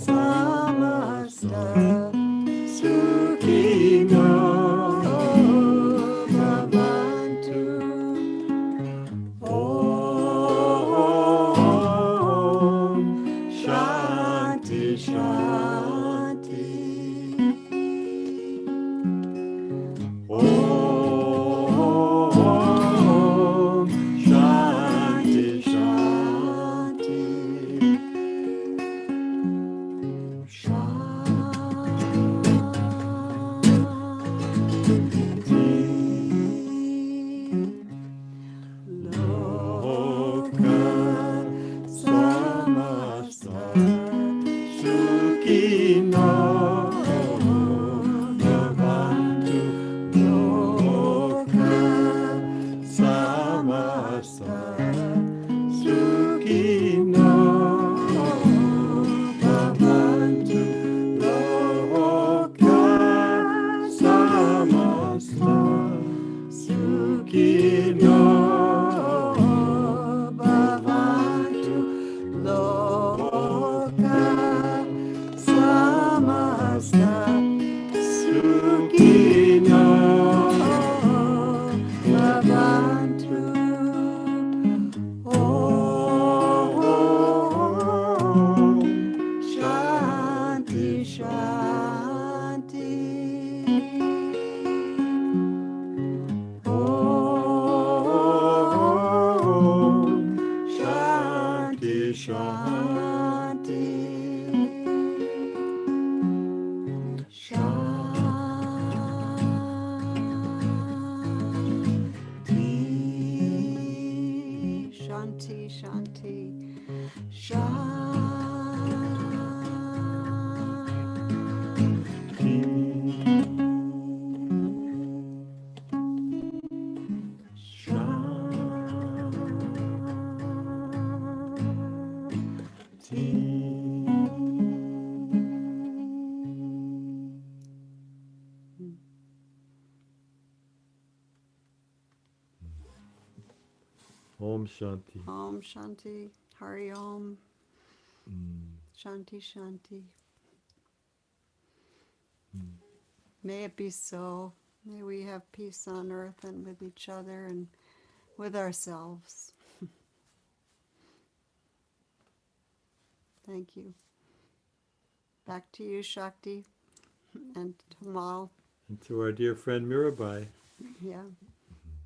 samasta sukhino bhavantu. Om Shanti Shanti. Om Shanti Shanti. Loka samasta sukhino bhavantu. Loka samasta sukhino bhavantu. Loka samasta sukhino bhavantu. Loka samasta sukhino bhavantu. Shanti, Shanti, Om Shanti. Om Shanti, Hari Om, Shanti, Shanti. May it be so. May we have peace on earth and with each other and with ourselves. Thank you. Back to you, Shakti, and Tamal. And to our dear friend Mirabai. Yeah.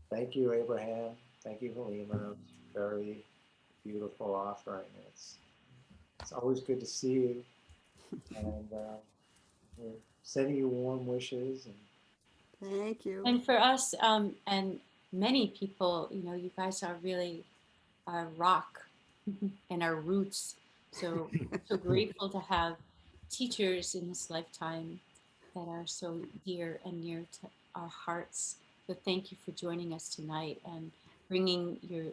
Thank you, Abraham. Thank you, Halima. Very beautiful offering. It's always good to see you. And we're sending you warm wishes. And Thank you. And for us, and many people, you know, you guys are really our rock and our roots. So grateful to have teachers in this lifetime that are so dear and near to our hearts. So thank you for joining us tonight and bringing your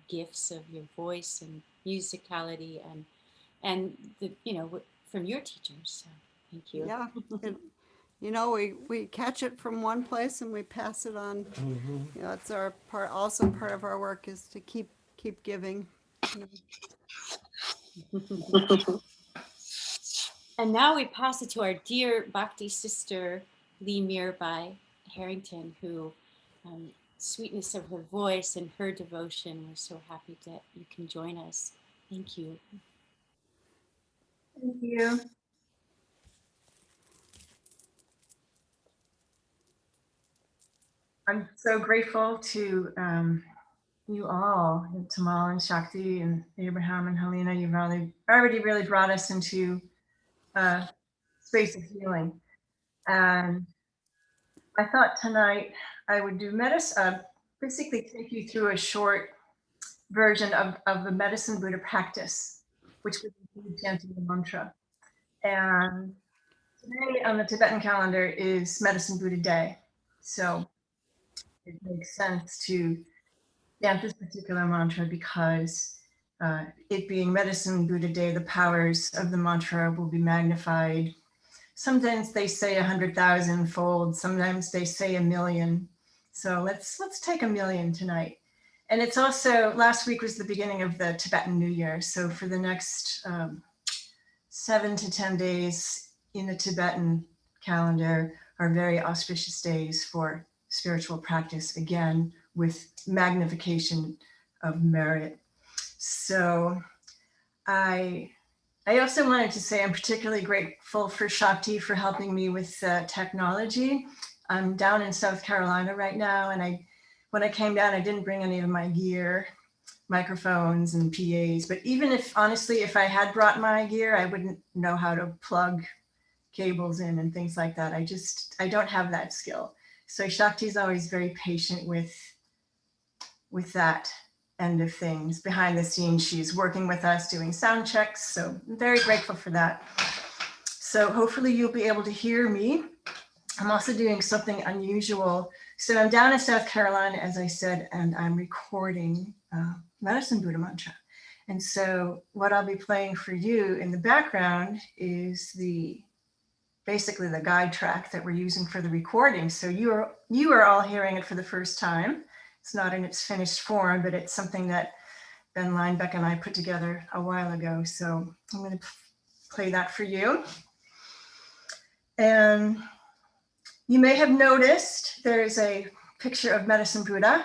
gifts of your voice and musicality and the, you know, from your teachers. So thank you. Yeah. You know, we catch it from one place and we pass it on. You know, it's our part. Also, part of our work is to keep giving. And now we pass it to our dear Bhakti sister, Lee Mirabai Harrington, who sweetness of her voice and her devotion, we're so happy that you can join us. Thank you. Thank you. I'm so grateful to you all, Tamal and Shakti and Abraham and Helena. You've already really brought us into a space of healing. And I thought tonight I would do basically take you through a short version of the Medicine Buddha practice, which would include chanting the mantra. And today on the Tibetan calendar is Medicine Buddha Day. So it makes sense to chant this particular mantra because it being Medicine Buddha Day, the powers of the mantra will be magnified. Sometimes they say 100,000 fold, sometimes they say 1,000,000. So let's take 1,000,000 tonight. And it's also, last week was the beginning of the Tibetan New Year. So for the next 7 to 10 days in the Tibetan calendar are very auspicious days for spiritual practice, again, with magnification of merit. So I also wanted to say I'm particularly grateful for Shakti for helping me with technology. I'm down in South Carolina right now, and when I came down, I didn't bring any of my gear, microphones and PAs, but even if, honestly, if I had brought my gear, I wouldn't know how to plug cables in and things like that. I don't have that skill. So Shakti's always very patient with that end of things. Behind the scenes, she's working with us, doing sound checks. So I'm very grateful for that. So hopefully you'll be able to hear me. I'm also doing something unusual. So I'm down in South Carolina, as I said, and I'm recording Medicine Buddha mantra. And so what I'll be playing for you in the background is basically the guide track that we're using for the recording. So you are all hearing it for the first time. It's not in its finished form, but it's something that Ben Linebeck and I put together a while ago. So I'm going to play that for you. And you may have noticed there's a picture of Medicine Buddha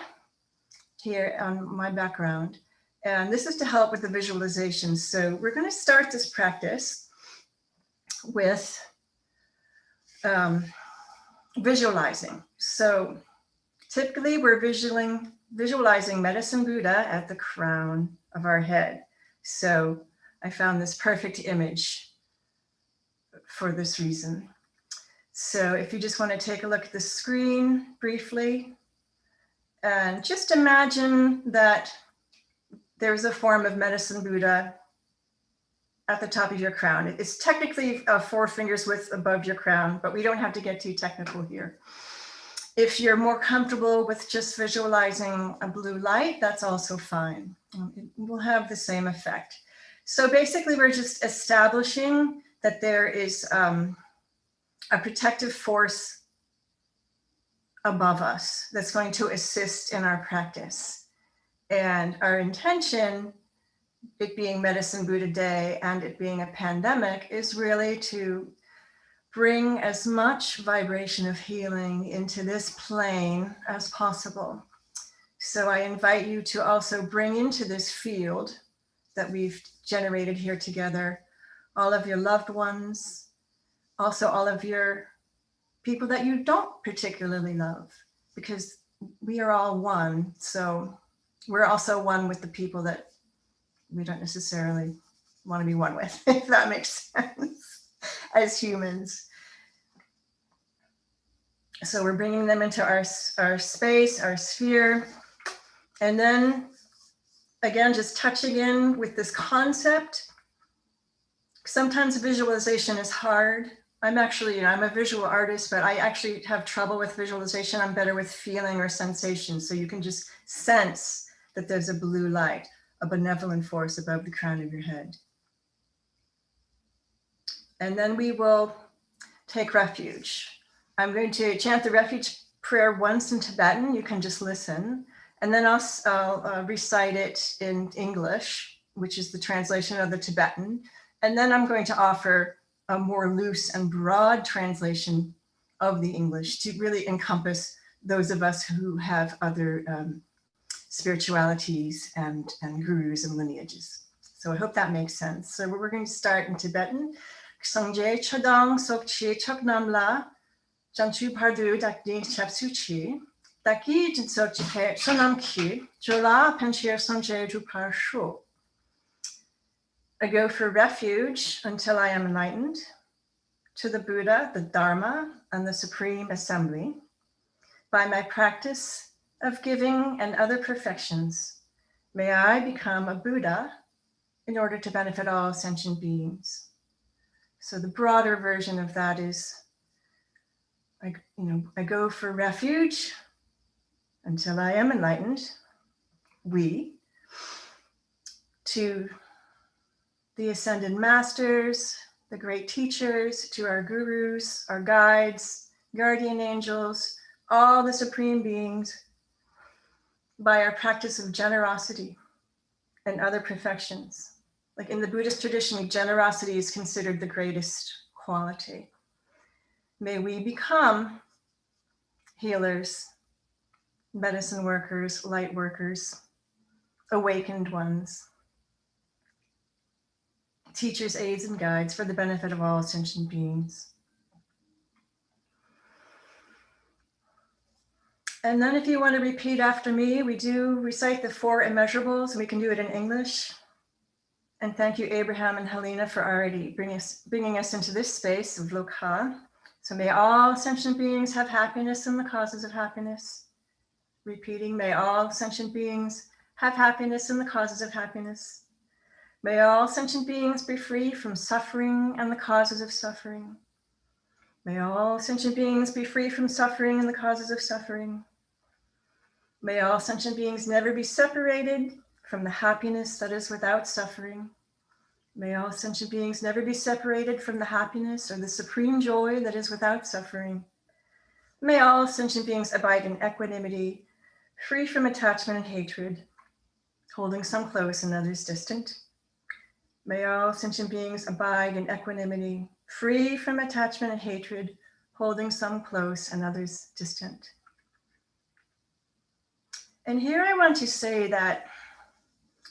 here on my background. And this is to help with the visualization. So we're going to start this practice with visualizing. So typically we're visualizing Medicine Buddha at the crown of our head. So I found this perfect image for this reason. So if you just want to take a look at the screen briefly, and just imagine that there's a form of medicine Buddha at the top of your crown. It's technically 4 fingers width above your crown, but we don't have to get too technical here. If you're more comfortable with just visualizing a blue light, that's also fine. It will have the same effect. So basically, we're just establishing that there is a protective force above us that's going to assist in our practice. And our intention, it being Medicine Buddha Day and it being a pandemic, is really to bring as much vibration of healing into this plane as possible. So I invite you to also bring into this field that we've generated here together all of your loved ones, also all of your people that you don't particularly love, because we are all one. So we're also one with the people that we don't necessarily want to be one with, if that makes sense, as humans. So we're bringing them into our space, our sphere. And then again, just touching in with this concept. Sometimes visualization is hard. I'm a visual artist, but I actually have trouble with visualization. I'm better with feeling or sensation. So you can just sense that there's a blue light, a benevolent force above the crown of your head. And then we will take refuge. I'm going to chant the refuge prayer once in Tibetan. You can just listen. And then I'll recite it in English, which is the translation of the Tibetan. And then I'm going to offer a more loose and broad translation of the English to really encompass those of us who have other spiritualities and gurus and lineages. So I hope that makes sense. So we're going to start in Tibetan. Sangje Chadang Sokchi Choknam La Janchu Pardu Dakdi Chapsuchi Daki Jinsokchi Sonam Ki Jola Penchir Sangje Drupar Shu. I go for refuge until I am enlightened, to the Buddha, the Dharma, and the Supreme Assembly, by my practice of giving and other perfections. May I become a Buddha in order to benefit all sentient beings. So the broader version of that is, I go for refuge until I am enlightened, to the ascended masters, the great teachers, to our gurus, our guides, guardian angels, all the supreme beings, by our practice of generosity and other perfections. Like in the Buddhist tradition, generosity is considered the greatest quality. May we become healers, medicine workers, light workers, awakened ones, teachers, aides, and guides for the benefit of all sentient beings. And then if you want to repeat after me, we do recite the 4 immeasurables. We can do it in English. And thank you, Abraham and Helena, for already bringing us into this space of Lokha. So may all sentient beings have happiness and the causes of happiness. Repeating, may all sentient beings have happiness and the causes of happiness. May all sentient beings be free from suffering and the causes of suffering. May all sentient beings be free from suffering and the causes of suffering. May all sentient beings never be separated from the happiness that is without suffering. May all sentient beings never be separated from the happiness or the supreme joy that is without suffering. May all sentient beings abide in equanimity, free from attachment and hatred, holding some close and others distant. May all sentient beings abide in equanimity, free from attachment and hatred, holding some close and others distant. And here I want to say that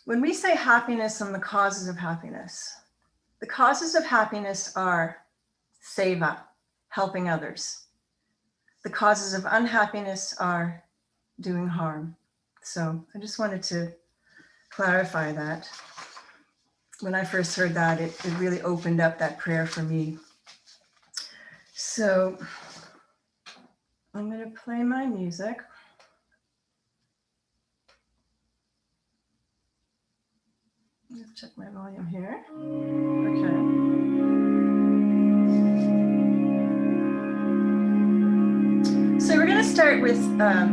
when we say happiness and the causes of happiness, the causes of happiness are seva, helping others. The causes of unhappiness are doing harm. So I just wanted to clarify that. When I first heard that, it really opened up that prayer for me. So I'm going to play my music. Let's check my volume here. Okay. So we're going to start with a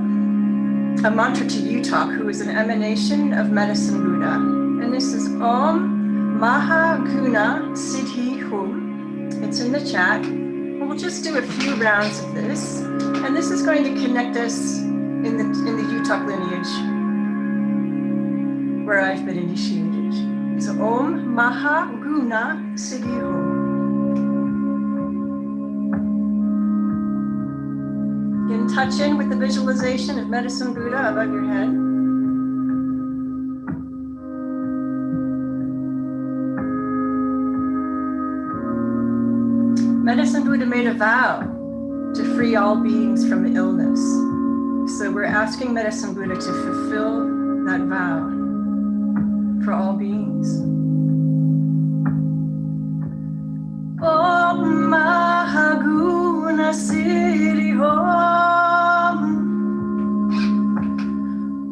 mantra to Yutak, who is an emanation of Medicine Buddha. And this is Om Maha Guna Siddhi Hum. It's in the chat. We'll just do a few rounds of this. And this is going to connect us in the Yutak lineage where I've been initiated. So Om Maha Guna Siddhi Hum. Again, touch in with the visualization of Medicine Buddha above your head. Medicine Buddha made a vow to free all beings from illness. So we're asking Medicine Buddha to fulfill that vow for all beings. Om Mahaguna Siddhi Om.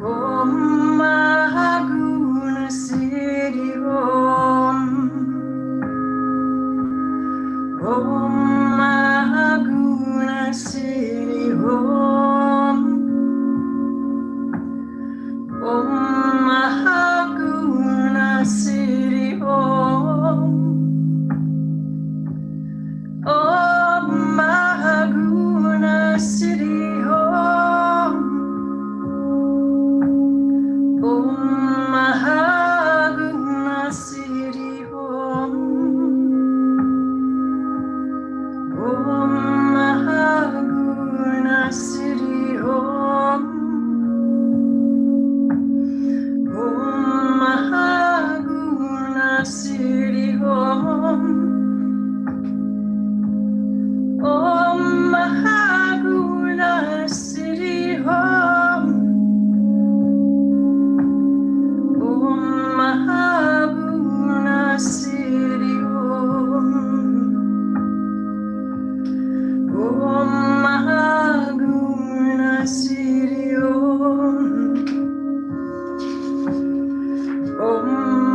Om Mahaguna Siddhi Om. Om Mahaguna Siddhi Om. Om Mahaguna Siddhi Om. Om Mahaguna Siddhi Om. Om Mahaguna Siddhi Om. Om Mahaguna Siddhi Om. Om Mahaguna Siddhi Om. Om Mahaguna Siddhi Om. Om Mahaguna Siddhi Om. Om Mahaguna Siddhi Om. Om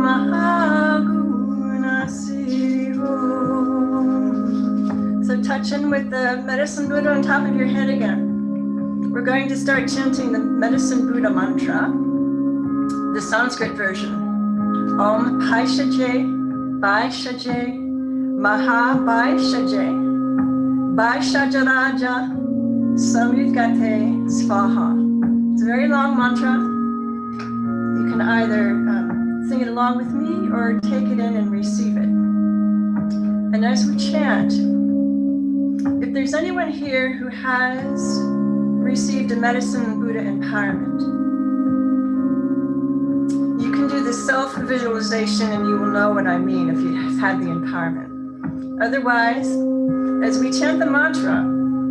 Mahaguna Siddhi Om. So touch in with the Medicine Buddha on top of your head again. We're going to start chanting the Medicine Buddha mantra, the Sanskrit version. Om Paishaje, Baishaje, Maha Baishaje, Baishajaraja, Samyukate Svaha. It's a very long mantra. You can either sing it along with me or take it in and receive it. And as we chant, if there's anyone here who has received a Medicine Buddha empowerment, you can do the self-visualization and you will know what I mean if you have had the empowerment. Otherwise, as we chant the mantra,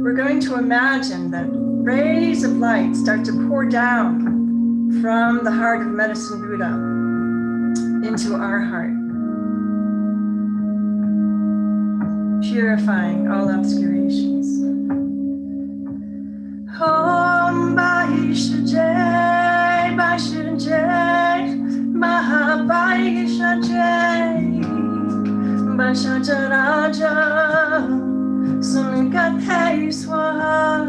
we're going to imagine that rays of light start to pour down from the heart of Medicine Buddha into our heart, purifying all obscurations. Om Baishaje, Baishaje, Maha Baishaje, Baishajaraja, Samyukate Swaha.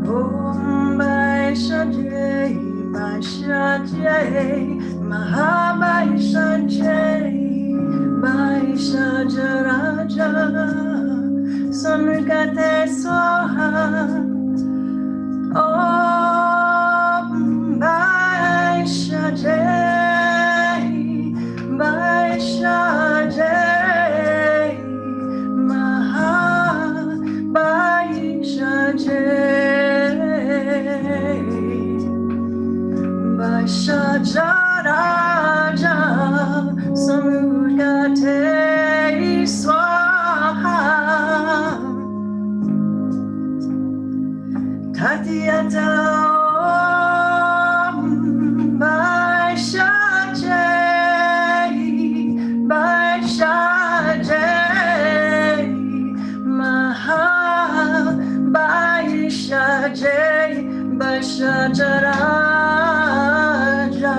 Om Baishaje, Baishaje, Maha Baishaje, Baishajaraja, Samyukate Swaha. Om Baishaje, Baishaje, Maha Baishaje, Baishajaraja, Samyukate Swaha. Tatyata Om Baishaje, Baishaje, Maha Baishaje, Baishajaraja,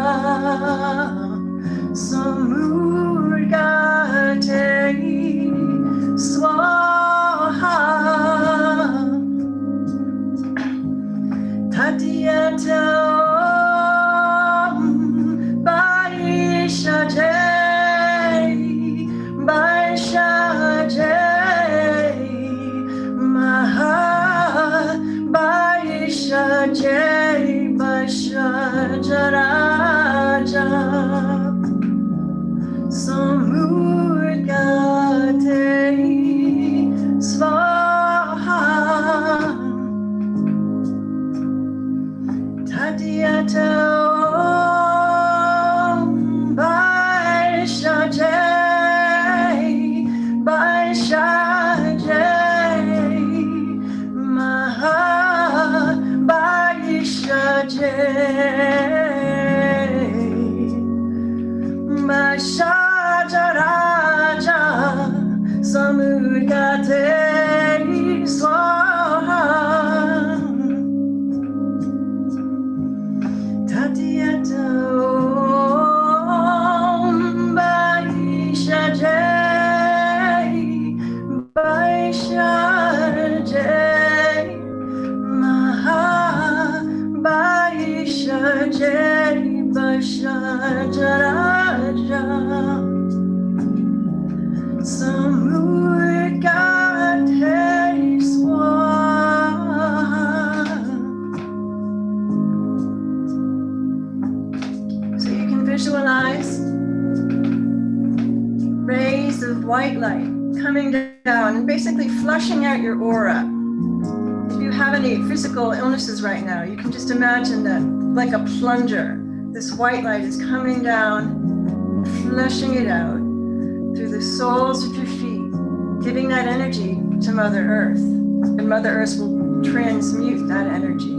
So you can visualize rays of white light coming down and basically flushing out your aura. If you have any physical illnesses right now, you can just imagine that like a plunger, this white light is coming down, flushing it out through the soles of your feet, giving that energy to Mother Earth. And Mother Earth will transmute that energy.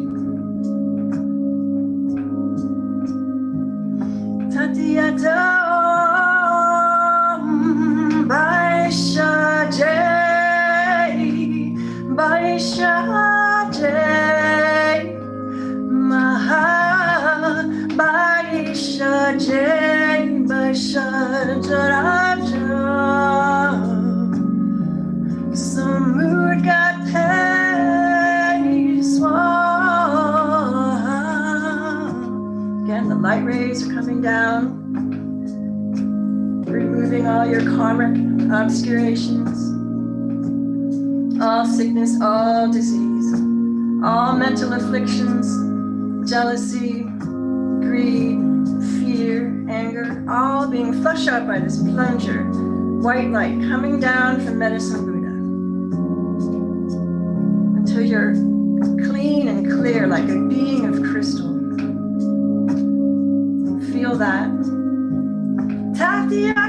Tatyatam Baishajay Baishajay Maha Baishajay Baishajaraja Samurgate Swaha. Again, the light rays are coming down, removing all your karmic obscurations, all sickness, all disease, all mental afflictions, jealousy, greed, fear, anger, all being flushed out by this plunger, white light coming down from Medicine Buddha until you're clean and clear like a being of crystal. Feel that. Tatyatam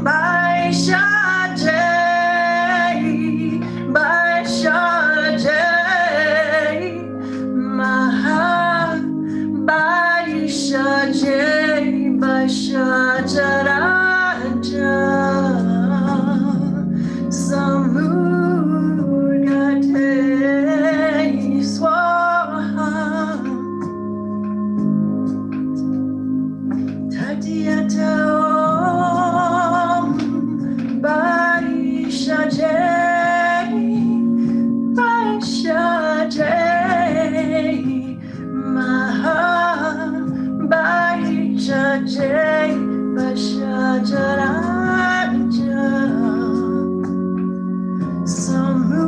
Baishajay Baishajay Maha Baishajay Baishajaraja Samurgate Swaha. Tatyatam Baishajay Baishajay Maha Baishajay Baishajaraja Samurgate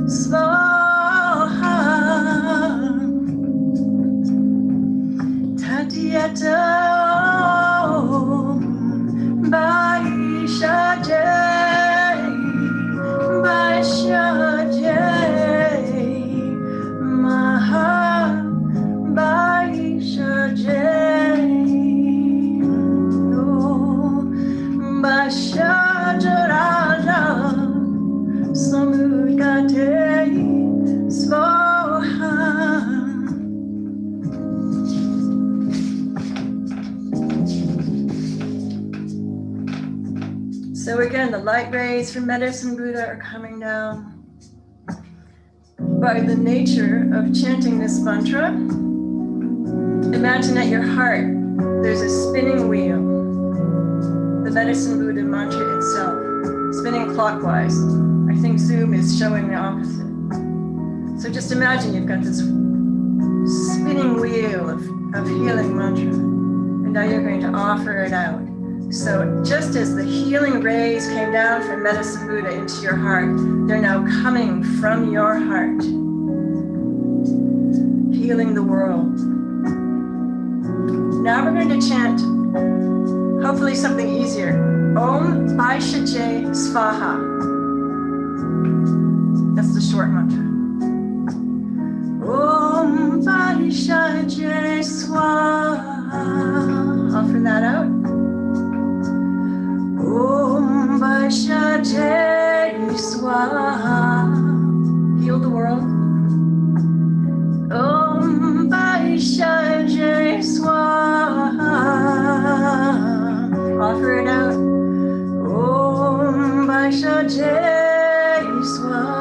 Swaha. Tatyatam Baishajay Baishajay Maha Baishajay Baishajaraja Samurgate Swaha. So again, the light rays from Medicine Buddha are coming down. By the nature of chanting this mantra, imagine at your heart there's a spinning wheel, the Medicine Buddha mantra itself, spinning clockwise. I think Zoom is showing the opposite. So just imagine you've got this spinning wheel of healing mantra, and now you're going to offer it out. So just as the healing rays came down from Medicine Buddha into your heart, they're now coming from your heart, healing the world. Now we're going to chant, hopefully something easier. Om Baishajay Svaha. That's the short mantra. Om Vaishajay Swaha. Offer that out. Om Vaishajay Swaha. Heal the world. Om Vaishajay Swaha. Offer it out. Om Vaishajay Swaha.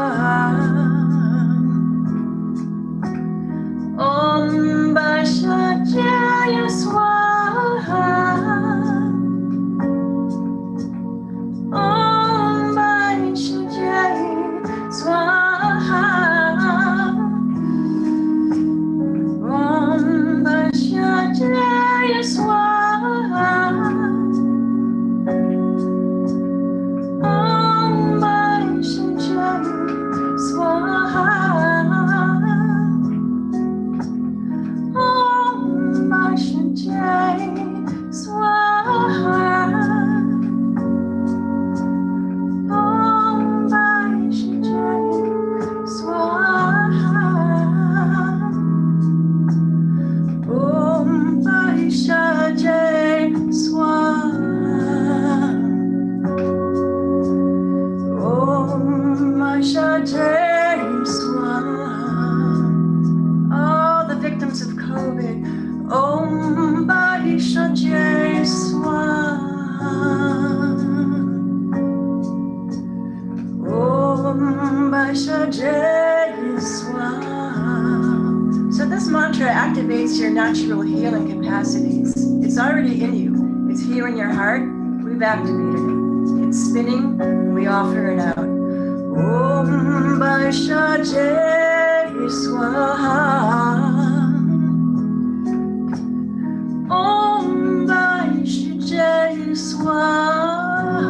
Om Vaishajay Swaha. Om Vaishajay Swaha. Om Vaishajay Swaha. Om Vaishajay Swaha. Om Vaishajay Swaha. Om Vaishajay Swaha. Om Vaishajay Swaha. Om Vaishajay Swaha. All the victims of COVID. Om Vaishajay Swaha. Om Vaishajay Swaha. So this mantra activates your natural healing capacities. It's already in you. It's here in your heart. We've activated it. It's spinning. We offer it out. Om Vaishajay Swaha. Om Vaishajay Swaha.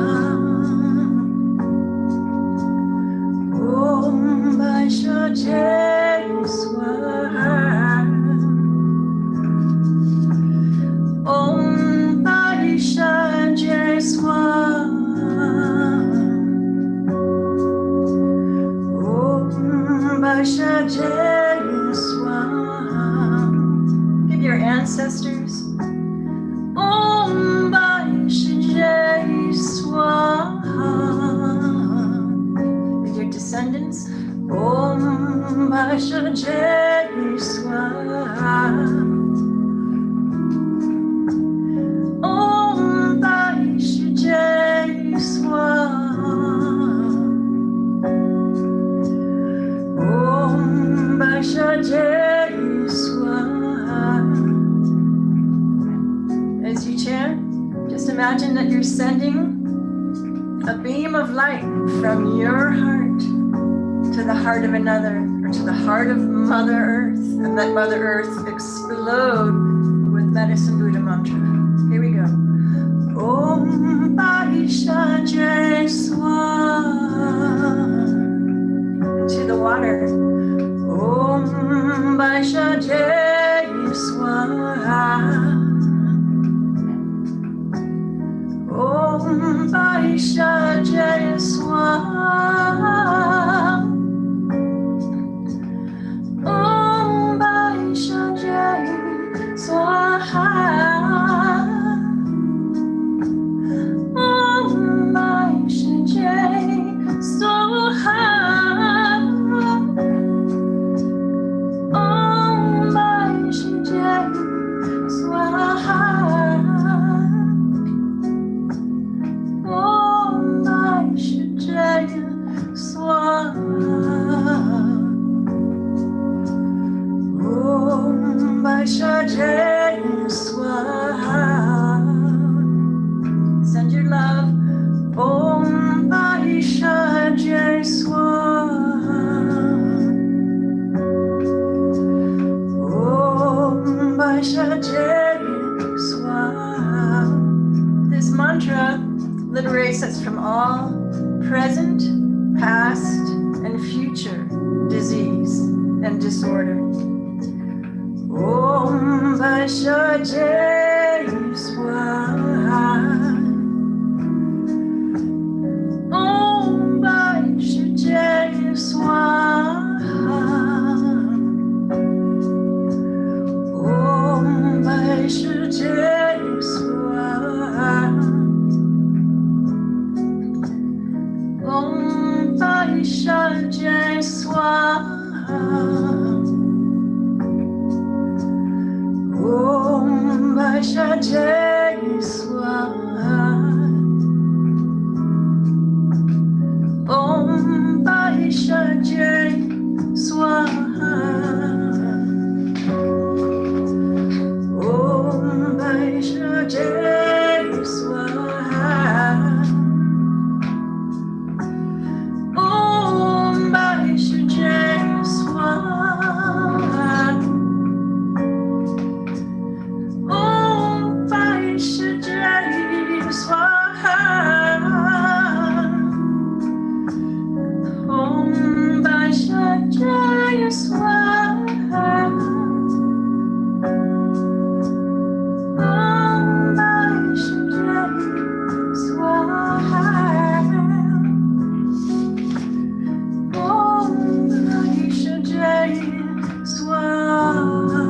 Om Vaishajay Swaha. Om Vaishajay Swaha. Om Vaishajay Swaha. Give your ancestors. Om Vaishajay Swaha. With your descendants. Om Vaishajay Swaha. Om Vaishajay Swaha. Om Vaishajay Swaha. As you chant, just imagine that you're sending a beam of light from your heart to the heart of another, or to the heart of Mother Earth, and let Mother Earth explode with Medicine Buddha mantra. Here we go. Om Vaishajay Swaha. Into the water. Om Vaishajay Swaha. Om Vaishajay Swaha. Om Vaishajay Swaha. Om Vaishajay Swaha. Om Vaishajay Swaha. Om Vaishajay Swaha. Om Vaishajay Swaha. Send your love. Om Vaishajay Swaha. Om Vaishajay Swaha. This mantra liberates us from all present, past, and future disease and disorder. Om Vaishajay Swaha. Om Vaishajay Swaha. Jai Swaha. Om Vaisha Jai Swaha. Om Vaisha Jai Swaha. Om Vaisha Jai Swaha. Om Vaisha Jai Swaha. Om Vaisha Jai Swaha. Om Vaisha Jai Swaha. Om Vaisha Jai Swaha.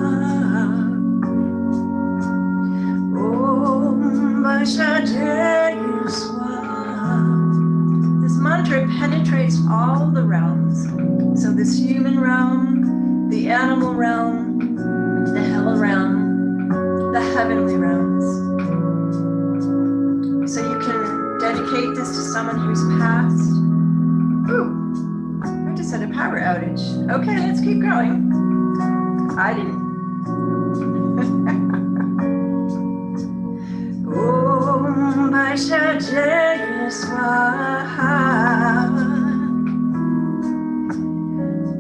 Om Vaisha Jai Swaha. This mantra penetrates all the realms. So this human realm, the animal realm, the hell realm, the heavenly realms. So you can dedicate this to someone who's passed. Ooh, I just had a power outage. Okay, let's keep going. I didn't. Om Vaisha Jai Swaha.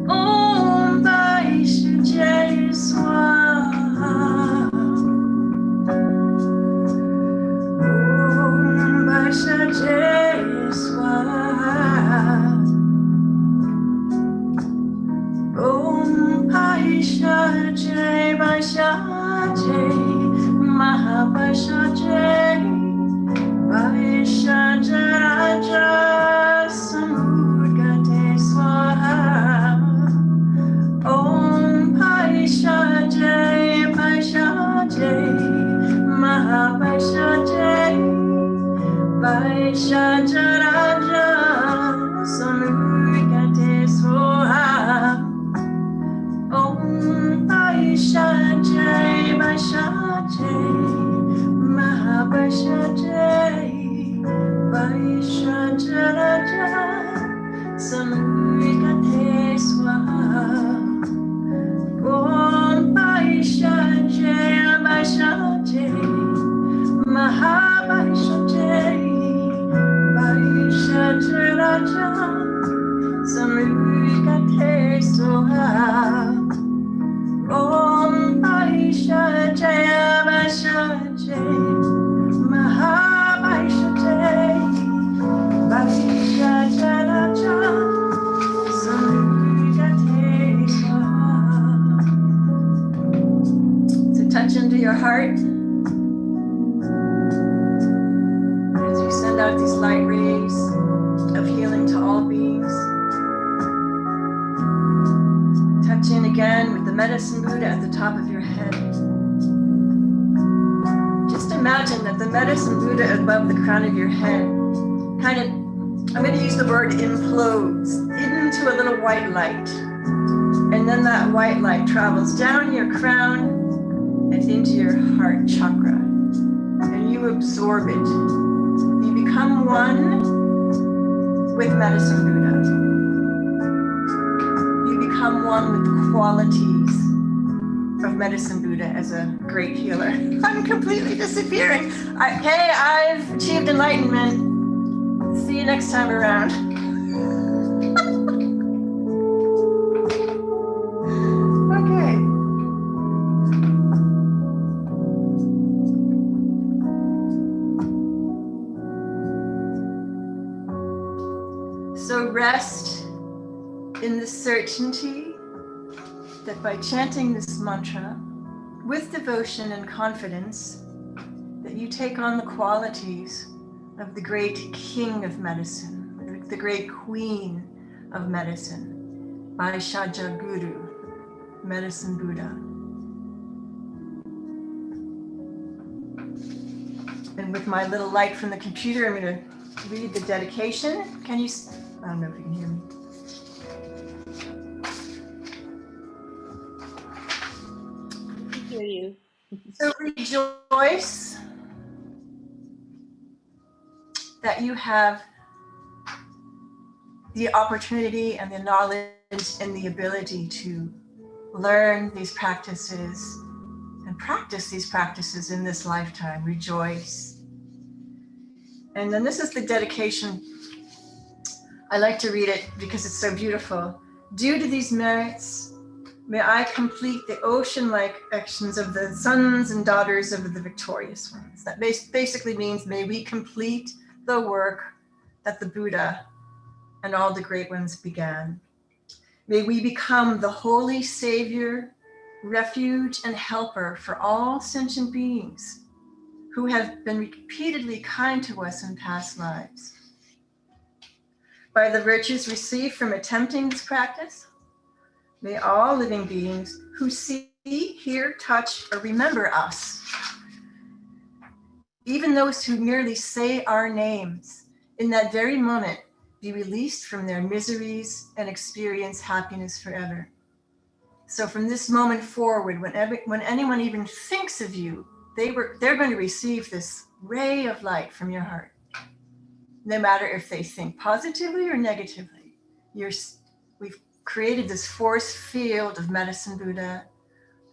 Om Vaisha Jai Swaha. Om Vaisha Jai Swaha. Om Vaisha Jai Vaisha Jai Mahavaisha Jai Vaisha Jaraja Samudgate Swaha. Om Vaisha Jai Vaisha Jai Mahavaisha Jai Vaisha Jaraja Samudgate Swaha. Om Vaisha Jai Vaisha Jai Mahavaisha Jai Vaisha Jaraja Samudgate Swaha. Om Vaisha Jai Vaisha Jai Mahavaisha Jai Vaisha Jaraja Samudgate Swaha. Om Vaisha Jaya Vaisha Jai Mahavaisha Jai Vaisha Jaraja Samudgate Swaha. So touch into your heart as you send out these light rays of healing to all beings. Touch in again with the medicine Buddha at the top of your head. Just imagine that the medicine Buddha above the crown of your head kind of, I'm going to use the word implodes into a little white light. And then that white light travels down your crown and into your heart chakra. And you absorb it. You become one with medicine Buddha. Become one with the qualities of medicine Buddha as a great healer. I'm completely disappearing. Okay, I've achieved enlightenment. See you next time around. Okay. So rest in the certainty that by chanting this mantra with devotion and confidence, that you take on the qualities of the great king of medicine, the great queen of medicine, Vaisha Guru, medicine Buddha. And with my little light from the computer, I'm going to read the dedication. Can you, I don't know if you can hear me. Hear you. So rejoice that you have the opportunity and the knowledge and the ability to learn these practices and practice these practices in this lifetime. Rejoice. And then this is the dedication. I like to read it because it's so beautiful. Due to these merits, may I complete the ocean-like actions of the sons and daughters of the victorious ones. That basically means may we complete the work that the Buddha and all the great ones began. May we become the holy savior, refuge, and helper for all sentient beings who have been repeatedly kind to us in past lives. By the virtues received from attempting this practice, may all living beings who see, hear, touch, or remember us, even those who merely say our names, in that very moment be released from their miseries and experience happiness forever. So from this moment forward, when anyone even thinks of you, they're going to receive this ray of light from your heart. No matter if they think positively or negatively. We've created this force field of Medicine Buddha,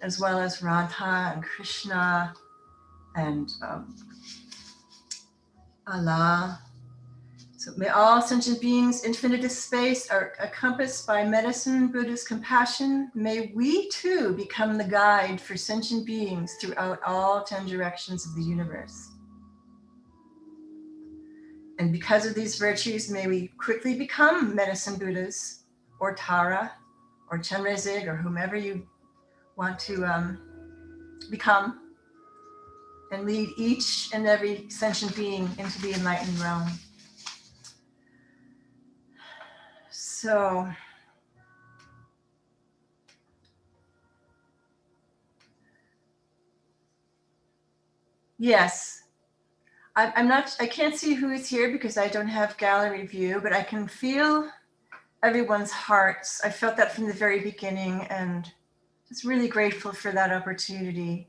as well as Radha and Krishna and Allah. So may all sentient beings, infinite as space, are encompassed by Medicine Buddha's compassion. May we too become the guide for sentient beings throughout all 10 directions of the universe. And because of these virtues, may we quickly become Medicine Buddhas, or Tara, or Chenrezig, or whomever you want to become, and lead each and every sentient being into the enlightened realm. So, yes, I can't see who is here because I don't have gallery view, but I can feel everyone's hearts. I felt that from the very beginning and just really grateful for that opportunity.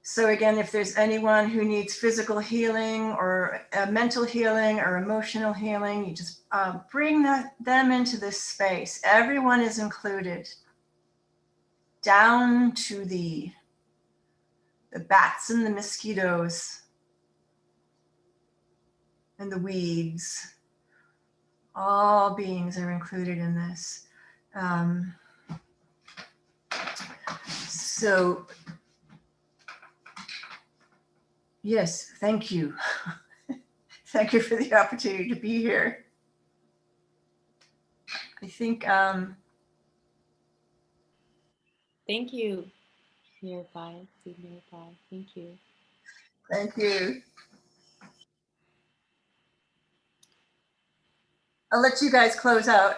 So again, if there's anyone who needs physical healing or mental healing or emotional healing, you just bring them into this space. Everyone is included, down to the bats and the mosquitoes and the weeds. All beings are included in this. So, yes, thank you. Thank you for the opportunity to be here. I think, Thank you, Mirabai. Thank you. thank you. I'll let you guys close out.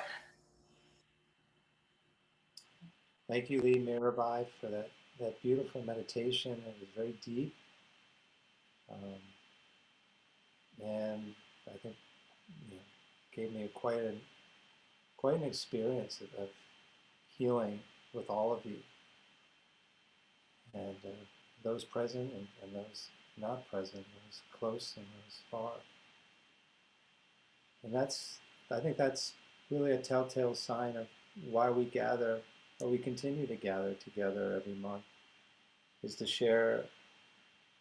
Thank you, Lee Mirabai, for that beautiful meditation. It was very deep. And I think gave me quite an experience of healing with all of you, and those present and those not present, those close and those far. And I think that's really a telltale sign of why we gather, or we continue to gather together every month, is to share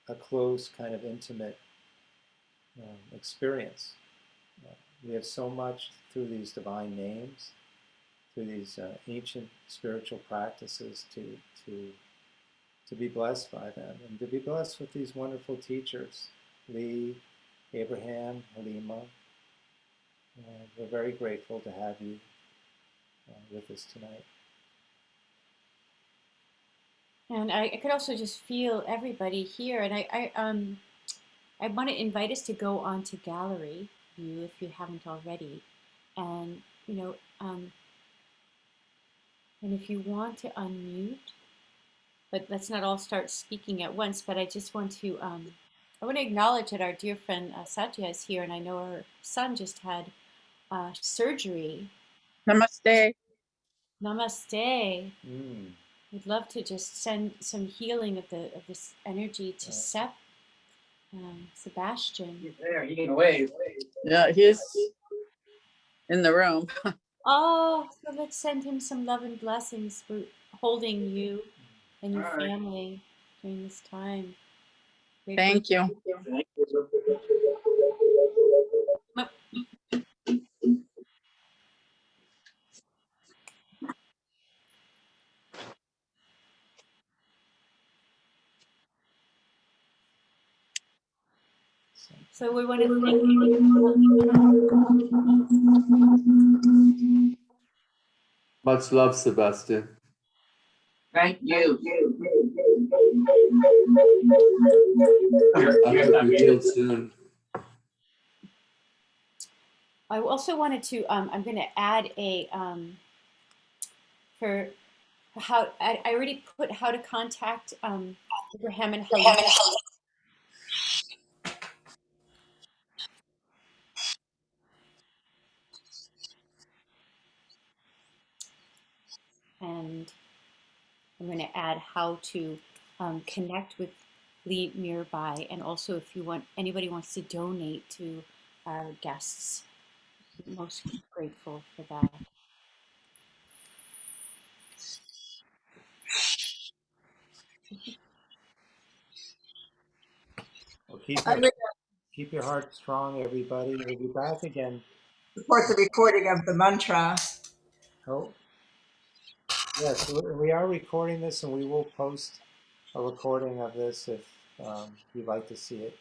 a close, kind of intimate experience. We have so much through these divine names, through these ancient spiritual practices to be blessed by them, and to be blessed with these wonderful teachers, Lee, Abraham, Halima. And we're very grateful to have you with us tonight. And I could also just feel everybody here, and I want to invite us to go on to gallery view if you haven't already, and and if you want to unmute, but let's not all start speaking at once. But I just want to I want to acknowledge that our dear friend Satya is here, and I know her son just had surgery. Namaste. Namaste. We'd love to just send some healing of this energy to Sebastian. He's there. He can wave. Yeah, he's in the room. Oh, so let's send him some love and blessings for holding you and your All right. family during this time. Thank you. So we want to thank Much love, Sebastian. Thank you. I hope you heal soon. I also wanted to, I'm going to add a, for how, I already put how to contact Abraham and Helena. And I'm going to add how to connect with Lee Mirabai. And also if you want, anybody wants to donate to our guests, I'm most grateful for that. Well, keep your heart strong, everybody. We'll be back again. Support the recording of the mantra. Oh, yes, we are recording this, and we will post a recording of this if you'd like to see it.